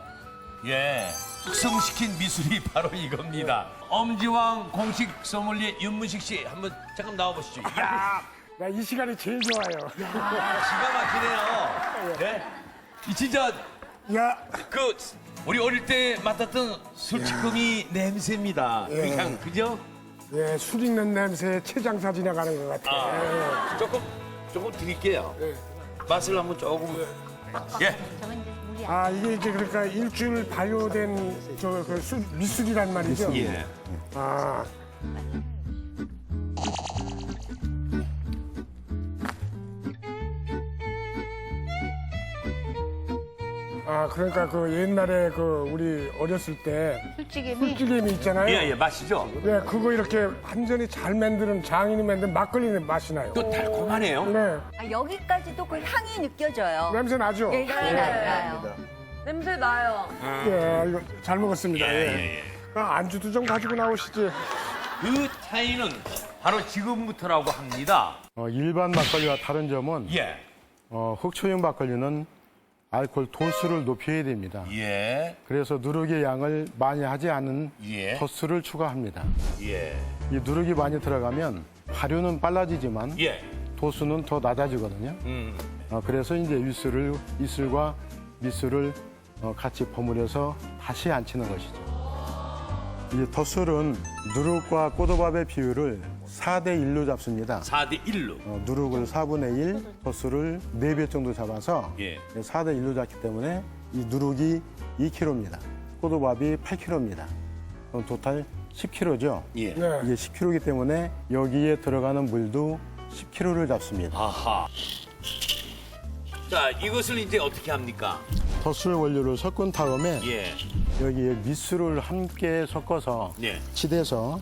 예. 숙성시킨 미술이 바로 이겁니다. 엄지왕 공식 소믈리에 윤문식 씨 한번 잠깐 나와보시죠. 이야, 나 이 시간이 제일 좋아요. 기가 막히네요. 네. 이 진짜 야, 그 우리 어릴 때 맡았던 술치금이 냄새입니다. 그 향, 그죠? 예, 술 익는 냄새에 최장사 지나가는 것 같아요. 조금 드릴게요. 맛을 한번 조금. 예. 이게 이제 그러니까 일주일 발효된 미술이란 말이죠. 예. 아. 그러니까 그 옛날에 그 우리 어렸을 때 술찌개미 있잖아요. 예, 마시죠? 네, 그거 이렇게 완전히 잘 만드는 장인이 만든 막걸리 맛이 나요. 또 달콤하네요. 네, 여기까지도 그 향이 느껴져요. 냄새 나죠? 예, 향이 나요. 냄새 나요. 예, 이거 잘 먹었습니다. 예. 안주도 좀 가지고 나오시지. 그 차이는 바로 지금부터라고 합니다. 일반 막걸리와 다른 점은 예. 흑초형 막걸리는 알코올 도수를 높여야 됩니다. 예. 그래서 누룩의 양을 많이 하지 않은 예. 도수를 추가합니다. 예. 이 누룩이 많이 들어가면 발효는 빨라지지만 예. 도수는 더 낮아지거든요. 그래서 이제 이슬과 밑술을 같이 버무려서 다시 안치는 것이죠. 이 덧술은 누룩과 꼬두밥의 비율을 4대 1로 잡습니다. 4대 1로. 누룩을 4분의 1, 덧술을 4배 정도 잡아서 예. 4대 1로 잡기 때문에 이 누룩이 2kg입니다. 꼬두밥이 8kg입니다. 그럼 토탈 10kg죠. 예. 네. 이게 10kg이기 때문에 여기에 들어가는 물도 10kg를 잡습니다. 아하. 자, 이것을 이제 어떻게 합니까? 덧술 원료를 섞은 다음에 예. 여기에 밑술을 함께 섞어서 예. 치대서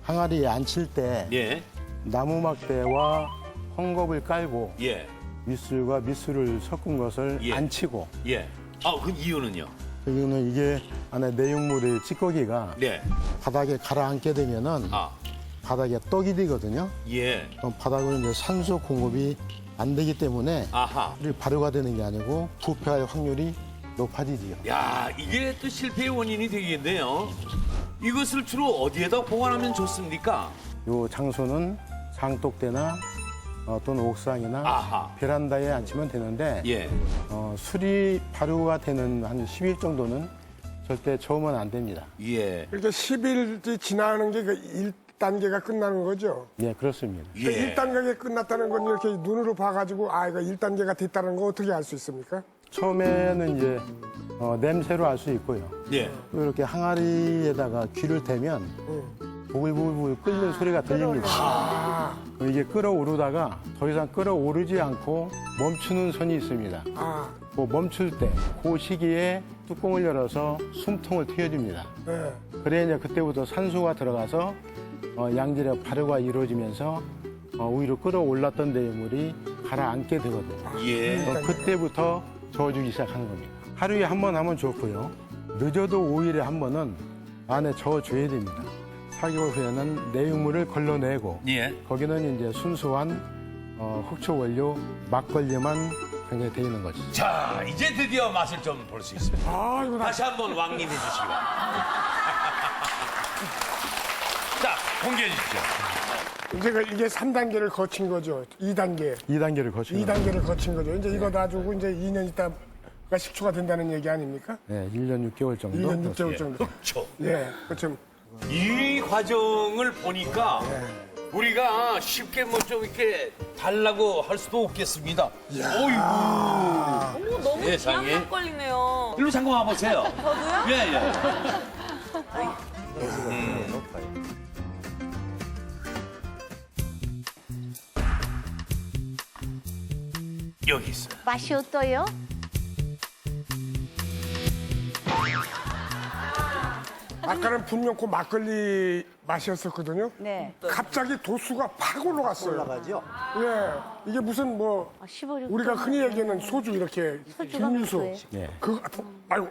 항아리에 앉힐 때 예. 나무 막대와 헝겊을 깔고 예. 밑술과 밑술을 섞은 것을 예. 앉히고 예. 그 이유는요? 이거는 이게 안에 내용물의 찌꺼기가 네. 바닥에 가라앉게 되면은 바닥에 떡이 되거든요. 예. 그럼 바닥은 이제 산소 공급이 안 되기 때문에 아하. 발효가 되는 게 아니고 부패할 확률이 높아지지요. 야, 이게 또 실패의 원인이 되겠네요. 이것을 주로 어디에다 보관하면 좋습니까? 요 장소는 장독대나 또는 옥상이나 아하. 베란다에 앉히면 되는데 예. 수리 발효가 되는 한 10일 정도는 절대 저으면 안 됩니다. 예. 이렇게 10일이 지나는 게 그 1단계가 끝나는 거죠. 예, 그렇습니다. 예. 1단계가 끝났다는 건 이렇게 눈으로 봐가지고 이거 1단계가 됐다는 거 어떻게 알 수 있습니까? 처음에는 이제 냄새로 알 수 있고요. 예. 또 이렇게 항아리에다가 귀를 대면 보글보글 끓는 소리가 들립니다. 이게 끓어오르다가 더 이상 끓어오르지 않고 멈추는 선이 있습니다. 그 멈출 때, 그 시기에 뚜껑을 열어서 숨통을 틔워줍니다. 네. 그래야 이제 그때부터 산소가 들어가서 양질의 발효가 이루어지면서 오히려 끓어올랐던 내용물이 가라앉게 되거든요. 예. 그때부터 저어주기 시작하는 겁니다. 하루에 한 번 하면 좋고요. 늦어도 5일에 한 번은 안에 저어줘야 됩니다. 4개월 후에는 내용물을 걸러내고 예. 거기는 이제 순수한 흑초 원료 막걸리만 굉장히 돼 있는 거죠. 자, 이제 드디어 맛을 좀 볼 수 있습니다. 이거 다시 한번 왕님 해주시기 바랍니다. 자, 공개해 주십시오. 이게 3단계를 거친 거죠. 2단계. 2단계를 거치는 거죠. 2단계를 거친 거죠. 이제 이거 놔두고 이제 2년 있다가 식초가 된다는 얘기 아닙니까? 네, 1년 6개월 정도. 1년 6개월 정도. 흑초. 예, 그렇죠. 이 과정을 보니까 우리가 쉽게 뭐 좀 이렇게 달라고 할 수도 없겠습니다. 어이구. 너무 세상에. 귀한 막걸리네요. 일로 잠깐 와보세요. 저도요? 예, 예. 여기 있어요. 맛이 어떠요? 아까는 분명 그 막걸리 맛이었었거든요. 네. 갑자기 도수가 팍 올라갔어요. 올라가죠. 예, 이게 무슨 뭐 15일 우리가 흔히 얘기하는 소주 이렇게 소주가 증류소. 뭐예요? 예. 그 아이고.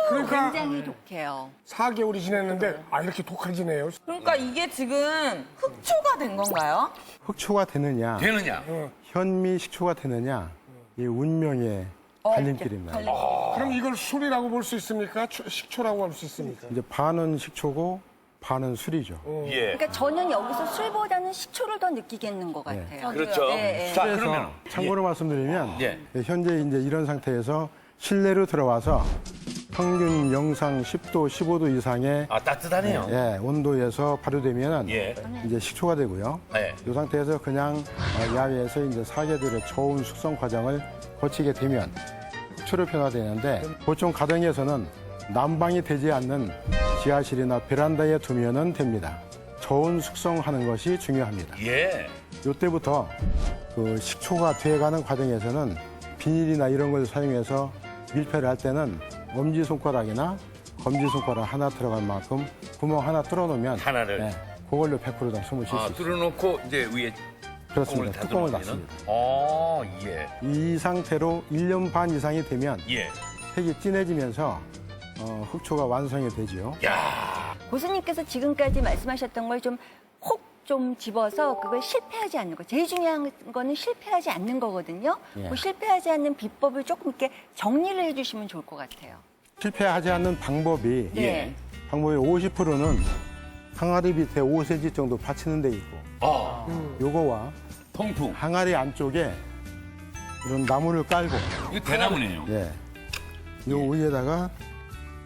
그러니까 굉장히 독해요. 4개월이 지났는데 이렇게 독해지네요. 그러니까 이게 지금 흑초가 된 건가요? 흑초가 되느냐, 되느냐? 현미 식초가 되느냐, 이 운명의 갈림길입니다. 그럼 이걸 술이라고 볼 수 있습니까? 식초라고 할 수 있습니까? 이제 반은 식초고 반은 술이죠. 예. 그러니까 저는 여기서 술보다는 식초를 더 느끼겠는 것 같아요. 그렇죠. 예, 예. 자, 그래서 그러면 참고로 말씀드리면 예. 현재 이제 이런 상태에서 실내로 들어와서 평균 영상 10도, 15도 이상의 따뜻하네요. 예, 온도에서 발효되면 예. 이제 식초가 되고요. 예. 이 상태에서 그냥 야외에서 이제 사계들의 저온 숙성 과정을 거치게 되면 흑초로 변화되는데 보통 가정에서는 난방이 되지 않는 지하실이나 베란다에 두면은 됩니다. 저온 숙성하는 것이 중요합니다. 예. 이때부터 그 식초가 돼가는 과정에서는 비닐이나 이런 걸 사용해서 밀폐를 할 때는 엄지손가락이나 검지손가락 하나 들어갈 만큼 구멍 하나 뚫어놓으면 하나를. 네, 그걸로 100% 다 숨을 쉴 수 있습니다. 뚫어놓고 이제 위에 그렇습니다. 뚜껑을 닫으면 닫습니다. 예. 이 상태로 1년 반 이상이 되면 예. 색이 진해지면서 흑초가 완성이 되지요. 야. 고수님께서 지금까지 말씀하셨던 걸 좀 좀 집어서 그걸 실패하지 않는 거. 제일 중요한 거는 실패하지 않는 거거든요. 예. 그 실패하지 않는 비법을 조금 이렇게 정리를 해주시면 좋을 것 같아요. 실패하지 않는 방법이 네. 방법의 50%는 항아리 밑에 5cm 정도 받치는 데 있고 요거와 통풍. 항아리 안쪽에 이런 나무를 깔고 이거 대나무네요. 예. 요 위에다가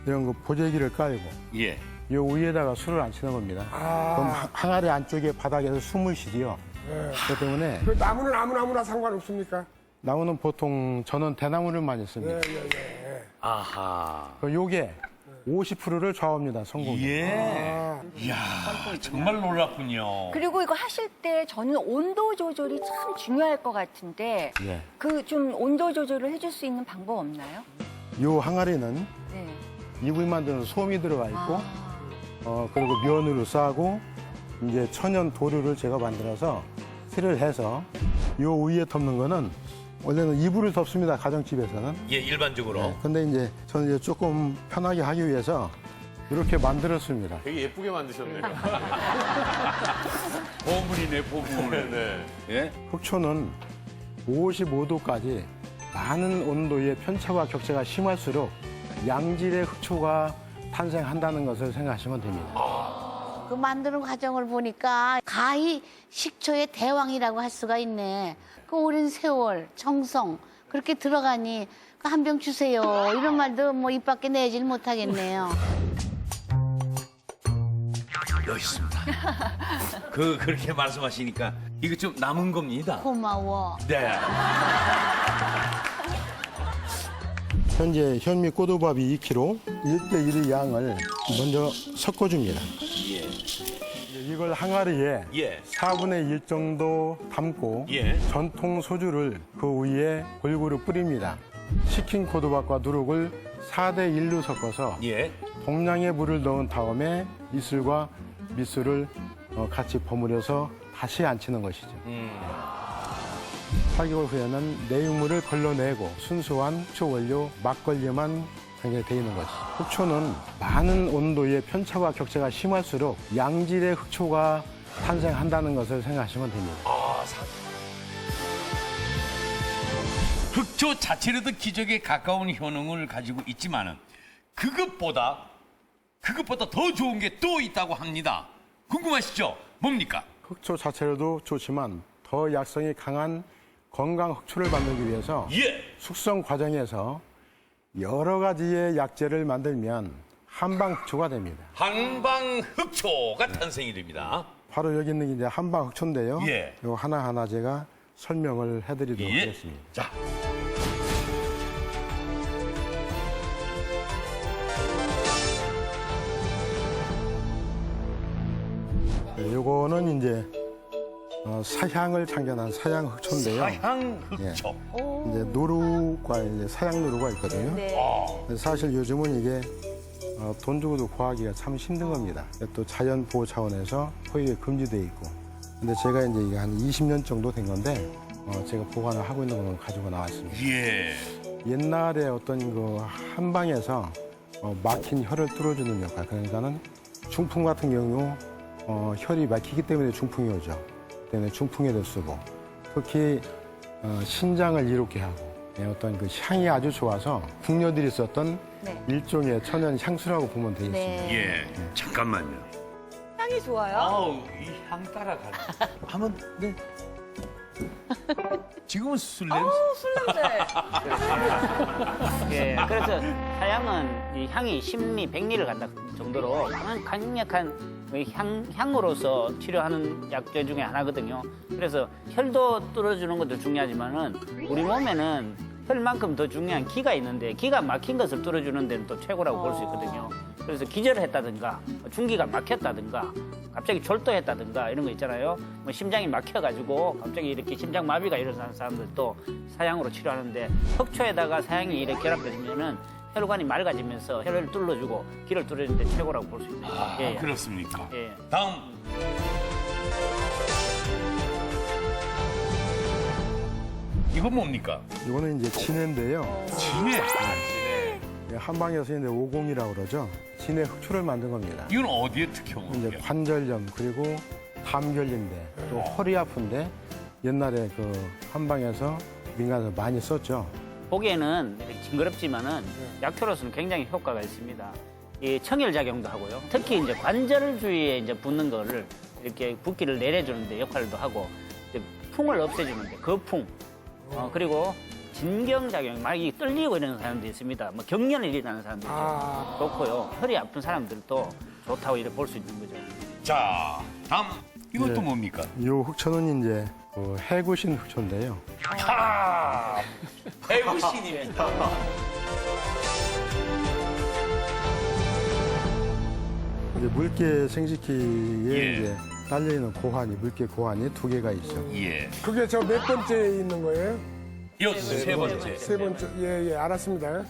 이런 거 보재기를 깔고 예. 요 위에다가 술을 안 치는 겁니다. 그럼 항아리 안쪽에 바닥에서 숨을 쉬지요. 그렇기 때문에 그 나무는 아무나 상관없습니까? 나무는 보통 저는 대나무를 많이 씁니다. 아하. 요게 50%를 좌우합니다, 성공이. 예. 이야, 정말 놀랍군요. 그리고 이거 하실 때 저는 온도 조절이 참 중요할 것 같은데 예. 그 좀 온도 조절을 해줄 수 있는 방법 없나요? 요 항아리는 네. 이불 만드는 솜이 들어가 있고 그리고 면으로 싸고 이제 천연 도료를 제가 만들어서 틀을 해서 요 위에 덮는 거는 원래는 이불을 덮습니다, 가정집에서는. 예, 일반적으로. 근데 이제 저는 이제 조금 편하게 하기 위해서 이렇게 만들었습니다. 되게 예쁘게 만드셨네요. 보물이네, 보물. 네. 예? 흑초는 55도까지 많은 온도의 편차와 격차가 심할수록 양질의 흑초가 탄생한다는 것을 생각하시면 됩니다. 그 만드는 과정을 보니까 가히 식초의 대왕이라고 할 수가 있네. 그 오랜 세월, 정성 그렇게 들어가니 한 병 주세요. 이런 말도 뭐 입 밖에 내질 못하겠네요. 여기 있습니다. 그렇게 말씀하시니까 이거 좀 남은 겁니다. 고마워. 네. 현재 현미 꼬두밥이 2kg, 1대1의 양을 먼저 섞어줍니다. 이걸 항아리에 예. 4분의 1 정도 담고 예. 전통 소주를 그 위에 골고루 뿌립니다. 식힌 고두밥과 누룩을 4대 1로 섞어서 예. 동량의 물을 넣은 다음에 이슬과 밑술을 같이 버무려서 다시 안치는 것이죠. 8개월 후에는 내유물을 걸러내고 순수한 흑초 원료 막걸리만 생겨되어 있는 것이죠. 흑초는 많은 온도의 편차와 격차가 심할수록 양질의 흑초가 탄생한다는 것을 생각하시면 됩니다. 흑초 자체로도 기적에 가까운 효능을 가지고 있지만은 그것보다 더 좋은 게 또 있다고 합니다. 궁금하시죠? 뭡니까? 흑초 자체로도 좋지만 더 약성이 강한 건강 흑초를 만들기 위해서 예. 숙성 과정에서 여러 가지의 약재를 만들면 한방 흑초가 됩니다. 한방 흑초가 탄생이 됩니다. 바로 여기 있는 게 이제 한방 흑초인데요. 예. 이거 하나하나 제가 설명을 해드리도록 예. 하겠습니다. 자, 요거는 이제 사향을 창견한 사향 흑초인데요. 사향 흑초. 이제 누루과 이제 사향 누루가 있거든요. 네. 그래서 사실 요즘은 이게 돈 주고도 구하기가 참 힘든 겁니다. 또 자연 보호 차원에서 포획이 금지돼 있고. 근데 제가 이제 이게 한 20년 정도 된 건데 제가 보관을 하고 있는 걸 가지고 나왔습니다. 예. 옛날에 어떤 그 한방에서 막힌 혈을 뚫어주는 역할. 그러니까는 중풍 같은 경우 혈이 막히기 때문에 중풍이 오죠. 때문에 중풍에도 쓰고 특히 신장을 이롭게 하고 어떤 그 향이 아주 좋아서 궁녀들이 썼던 네. 일종의 천연 향수라고 보면 되겠습니다. 예. 잠깐만요. 향이 좋아요? 아우, 이 향 따라가네. 한번 네. 지금은 술 냄새. 술 냄새. 예, 그래서 사양은 이 향이 심리, 백리를 간다 정도로 강력한 향으로서 치료하는 약재 중에 하나거든요. 그래서 혈도 뚫어주는 것도 중요하지만은 우리 몸에는 혈만큼 더 중요한 기가 있는데 기가 막힌 것을 뚫어주는 데는 또 최고라고 볼 수 있거든요. 그래서 기절을 했다든가 중기가 막혔다든가 갑자기 졸도했다든가 이런 거 있잖아요. 뭐 심장이 막혀가지고 갑자기 이렇게 심장마비가 일어나는 사람들도 사양으로 치료하는데 흑초에다가 사양이 이렇게 결합되면은 혈관이 맑아지면서 혈을 뚫어주고 기를 뚫어주는데 최고라고 볼 수 있습니다. 아, 예. 그렇습니까? 예. 다음. 이건 뭡니까? 이거는 이제 진해인데요. 진해. 한방에서 이제 오공이라고 그러죠. 진해 흑초를 만든 겁니다. 이건 어디에 특효가? 이제 관절염 그리고 감결린데 또 허리 아픈데 옛날에 그 한방에서 민간에서 많이 썼죠. 보기에는 징그럽지만은 약효로서는 굉장히 효과가 있습니다. 이 청열 작용도 하고요. 특히 이제 관절 주위에 이제 붓는 거를 이렇게 붓기를 내려주는데 역할도 하고 이제 풍을 없애주는데 거풍 그리고 진경 작용, 막이 떨리고 이러는 사람도 있습니다. 뭐 경련이 일어나는 사람들도 좋고요. 허리 아픈 사람들도 좋다고 이렇게 볼 수 있는 거죠. 자, 다음. 이건 또 네. 뭡니까? 이 흑초는 이제 그 해구신 흑초인데요. 아, 배구신입니다. 이제 물개 생식기에 예. 이제 딸려 있는 고환이 물개 고환이 2개가 있죠. 예. 그게 저 몇 번째 있는 거예요? 세 번째. 세 번째. 예, 알았습니다.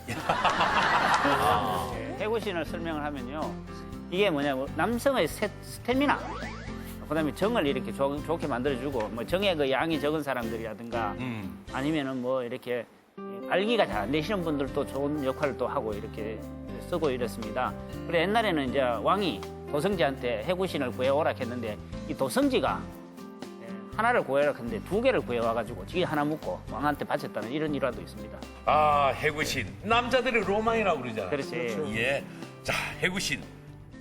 해구신을 설명을 하면요. 이게 뭐냐면 남성의 스태미나, 그다음에 정을 이렇게 좋게 만들어주고 뭐 정의 그 양이 적은 사람들이라든가 아니면은 뭐 이렇게 알기가 잘 안 되시는 분들도 좋은 역할을 또 하고 이렇게 쓰고 이랬습니다. 그래 옛날에는 이제 왕이 도성지한테 해구신을 구해오라 했는데 이 도성지가 하나를 구해라 했는데 2개를 구해와가지고 지게 하나 묻고 왕한테 바쳤다는 이런 일화도 있습니다. 아, 해구신. 남자들의 로망이라고 그러잖아요. 그렇지. 예. 자, 해구신.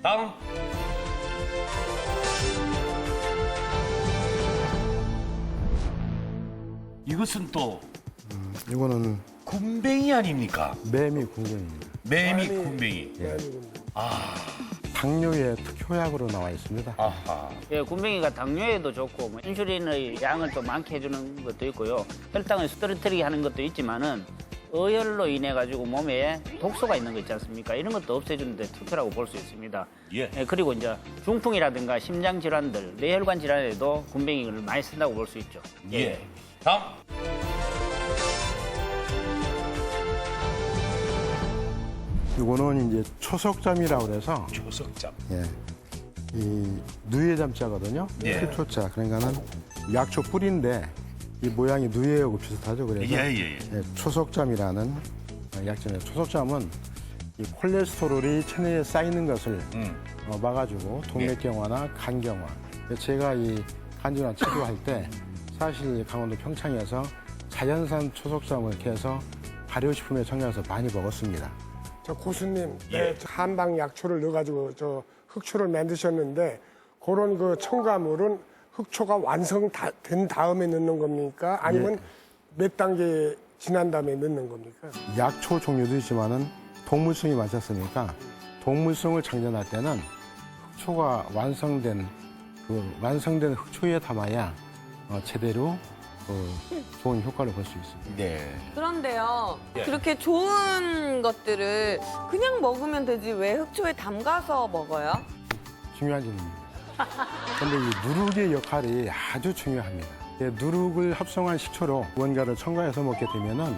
다음. 이것은 또 이거는 군뱅이 아닙니까? 매미 궁뎅입니다. 매미 군뱅이. 예. 당뇨의 특효약으로 나와 있습니다. 아하. 예, 군뱅이가 당뇨에도 좋고 뭐 인슐린의 양을 또 많게 해주는 것도 있고요. 혈당을 떨어뜨리게 하는 것도 있지만은 어혈로 인해 가지고 몸에 독소가 있는 거 있지 않습니까? 이런 것도 없애주는 데 특효라고 볼 수 있습니다. 예. 그리고 이제 중풍이라든가 심장 질환들, 뇌혈관 질환에도 군뱅이를 많이 쓴다고 볼 수 있죠. 예. 다음. 이거는 이제 초석잠이라고 그래서 초석잠. 예. 이 누에 잠자거든요. 예. 초자. 그러니까는 약초 뿌리인데 이 모양이 누에하고 비슷하죠. 그래서 예. 초석잠이라는 약점이에요. 초석잠은 이 콜레스테롤이 체내에 쌓이는 것을 막아주고 동맥경화나 간경화. 제가 이 간질환 치료할 때 사실 강원도 평창에서 자연산 초석잠을 이렇게 해서 발효식품에 첨가해서 많이 먹었습니다. 저 고수님, 예. 한방 약초를 넣어가지고 저 흑초를 만드셨는데 그런 그 첨가물은 흑초가 완성된 다음에 넣는 겁니까? 아니면 몇 단계 지난 다음에 넣는 겁니까? 약초 종류도 있지만은 동물성이 많지 않습니까? 동물성을 장전할 때는 흑초가 완성된 흑초에 담아야 제대로 좋은 효과를 볼 수 있습니다. 네. 그런데요, 예. 그렇게 좋은 것들을 그냥 먹으면 되지 왜 흑초에 담가서 먹어요? 중요한 질문입니다. 그런데 이 누룩의 역할이 아주 중요합니다. 누룩을 합성한 식초로 무언가를 첨가해서 먹게 되면은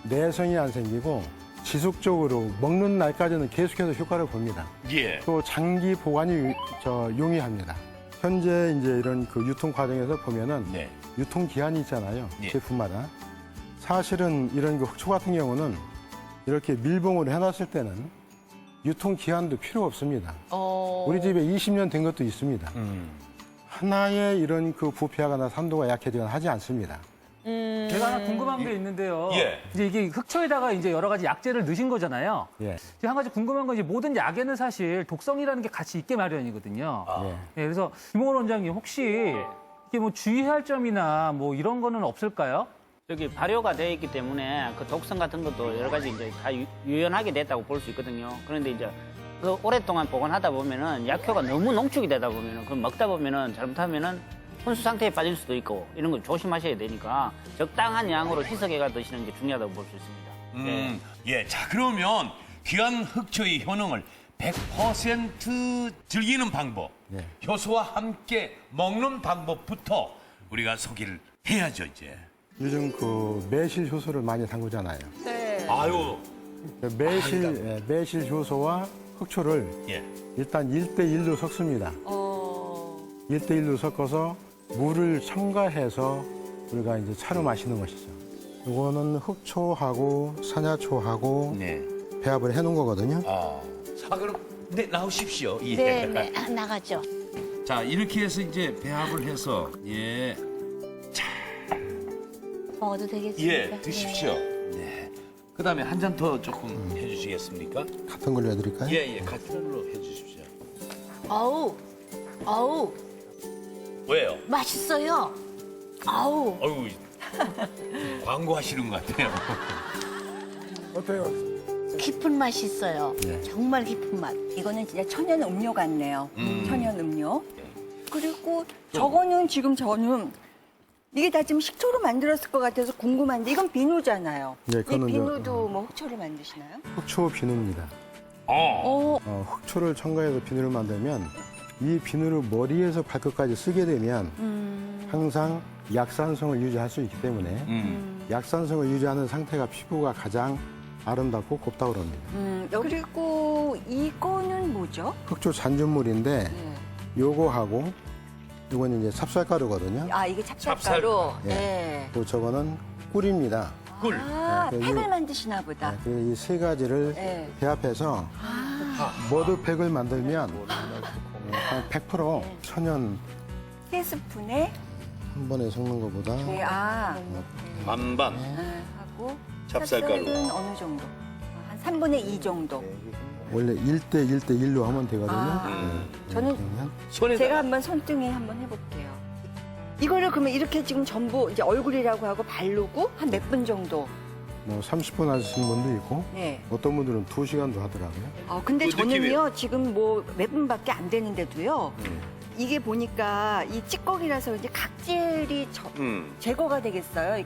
내성이 안 생기고 지속적으로 먹는 날까지는 계속해서 효과를 봅니다. 예. 또 장기 보관이 용이합니다. 현재 이제 이런 그 유통 과정에서 보면은 네. 유통 기한이 있잖아요. 예. 제품마다. 사실은 이런 그 흑초 같은 경우는 이렇게 밀봉을 해놨을 때는 유통 기한도 필요 없습니다. 우리 집에 20년 된 것도 있습니다. 하나의 이런 그 부패하거나 산도가 약해지거나 하지 않습니다. 제가 하나 궁금한 게 있는데요. 예. 이제 이게 흑초에다가 이제 여러 가지 약재를 넣으신 거잖아요. 예. 제가 한 가지 궁금한 건 이제 모든 약에는 사실 독성이라는 게 같이 있게 마련이거든요. 예, 그래서 김홍원 원장님 혹시 이게 뭐 주의할 점이나 뭐 이런 거는 없을까요? 여기 발효가 되어 있기 때문에 그 독성 같은 것도 여러 가지 이제 다 유연하게 됐다고 볼 수 있거든요. 그런데 이제 그 오랫동안 보관하다 보면은 약효가 너무 농축이 되다 보면은 그럼 먹다 보면은 잘못하면은 혼수 상태에 빠질 수도 있고 이런 걸 조심하셔야 되니까 적당한 양으로 희석해가 드시는 게 중요하다고 볼 수 있습니다. 예. 자, 그러면 귀한 흑초의 효능을 100% 즐기는 방법, 예. 효소와 함께 먹는 방법부터 우리가 소개를 해야죠, 이제. 요즘 그 매실 효소를 많이 담그잖아요. 네. 아유. 매실 효소와 흑초를 예. 일단 1대1로 섞습니다. 1대1로 섞어서 물을 첨가해서 우리가 이제 차로 마시는 것이죠. 이거는 흑초하고 산야초하고 네. 배합을 해놓은 거거든요. 그럼 네, 나오십시오. 예. 네, 나가죠. 자, 이렇게 해서 이제 배합을 해서 예. 먹어도 되겠습니까? 예, 드십시오. 네. 그다음에 한 잔 더 조금 해주시겠습니까? 같은 걸로 해드릴까요? 예, 같은 걸로 해주십시오. 어우, 왜요? 맛있어요. 아우, 어유 광고하시는 것 같아요. 어때요? 깊은 맛이 있어요. 정말 깊은 맛. 이거는 진짜 천연 음료 같네요. 천연 음료. 그리고 저거는 지금 저는 이게 다 지금 식초로 만들었을 것 같아서 궁금한데 이건 비누잖아요. 네, 이 그거는 비누도 뭐 흑초로 만드시나요? 흑초 비누입니다. 흑초를 첨가해서 비누를 만들면 이 비누를 머리에서 발끝까지 쓰게 되면 항상 약산성을 유지할 수 있기 때문에 약산성을 유지하는 상태가 피부가 가장 아름답고 곱다고 합니다. 그리고 이거는 뭐죠? 흑초 잔존물인데 요거하고 이건 이제 찹쌀가루거든요. 아, 이게 찹쌀가루. 예. 네. 또 저거는 꿀입니다. 꿀. 아, 네, 팩을 요- 만드시나 보다. 이 세 가지를 네. 배합해서 머드팩을 만들면 한 100% 천연 티스푼에 한 번에 섞는 것보다 네, 반반. 하고 찹쌀가루. 찹쌀은 어느 정도? 한 3분의 2 정도. 원래 1대1대1로 하면 되거든요. 저는 손에다가. 제가 한번 손등에 한번 해볼게요. 이거를 그러면 이렇게 지금 전부 이제 얼굴이라고 하고 바르고 한 몇 분 정도? 뭐 30분 하시는 분도 있고 네. 어떤 분들은 2시간도 하더라고요. 근데 그 저는요 느낌이에요. 지금 뭐 몇 분밖에 안 되는데도요. 이게 보니까 이 찌꺼기라서 이제 각질이 제거가 되겠어요.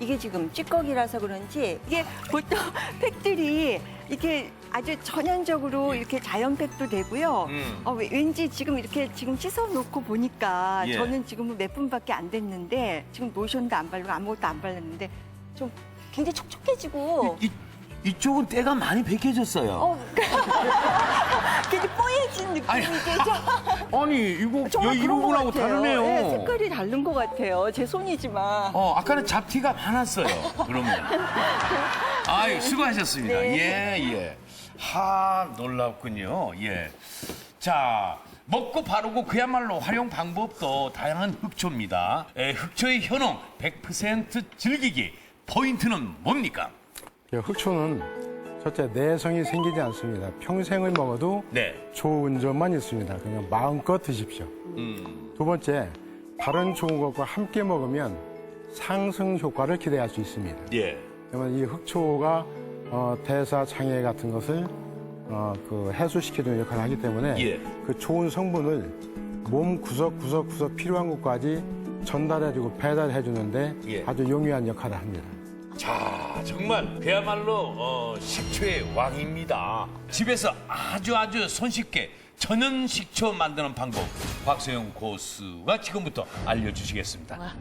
이게 지금 찌꺼기라서 그런지 이게 보통 팩들이 이렇게 아주 전형적으로 이렇게 자연팩도 되고요. 왠지 지금 이렇게 지금 씻어놓고 보니까 예. 저는 지금 몇 분밖에 안 됐는데 지금 로션도 안 바르고 아무것도 안 발랐는데 좀 굉장히 촉촉해지고 이쪽은 때가 많이 벗겨졌어요. 굉장히 뽀얘진 느낌이죠. 아니 이거 정말 이 그런 것 부분하고 같아요. 다르네요. 네, 색깔이 다른 것 같아요. 제 손이지만. 아까는 잡티가 많았어요. 그러면. 아유, 수고하셨습니다. 네. 예. 놀랍군요. 예. 자, 먹고 바르고 그야말로 활용 방법도 다양한 흑초입니다. 흑초의 효능 100% 즐기기. 포인트는 뭡니까? 흑초는 첫째 내성이 생기지 않습니다. 평생을 먹어도 네. 좋은 점만 있습니다. 그냥 마음껏 드십시오. 두 번째, 다른 좋은 것과 함께 먹으면 상승 효과를 기대할 수 있습니다. 예. 그러면 이 흑초가 대사 장애 같은 것을 해소시키는 역할을 하기 때문에 예. 그 좋은 성분을 몸 구석구석 필요한 곳까지 전달해주고 배달해주는데 예. 아주 용이한 역할을 합니다. 자, 정말 그야말로 식초의 왕입니다. 집에서 아주 손쉽게 천연 식초 만드는 방법 박소영 고수가 지금부터 알려주시겠습니다.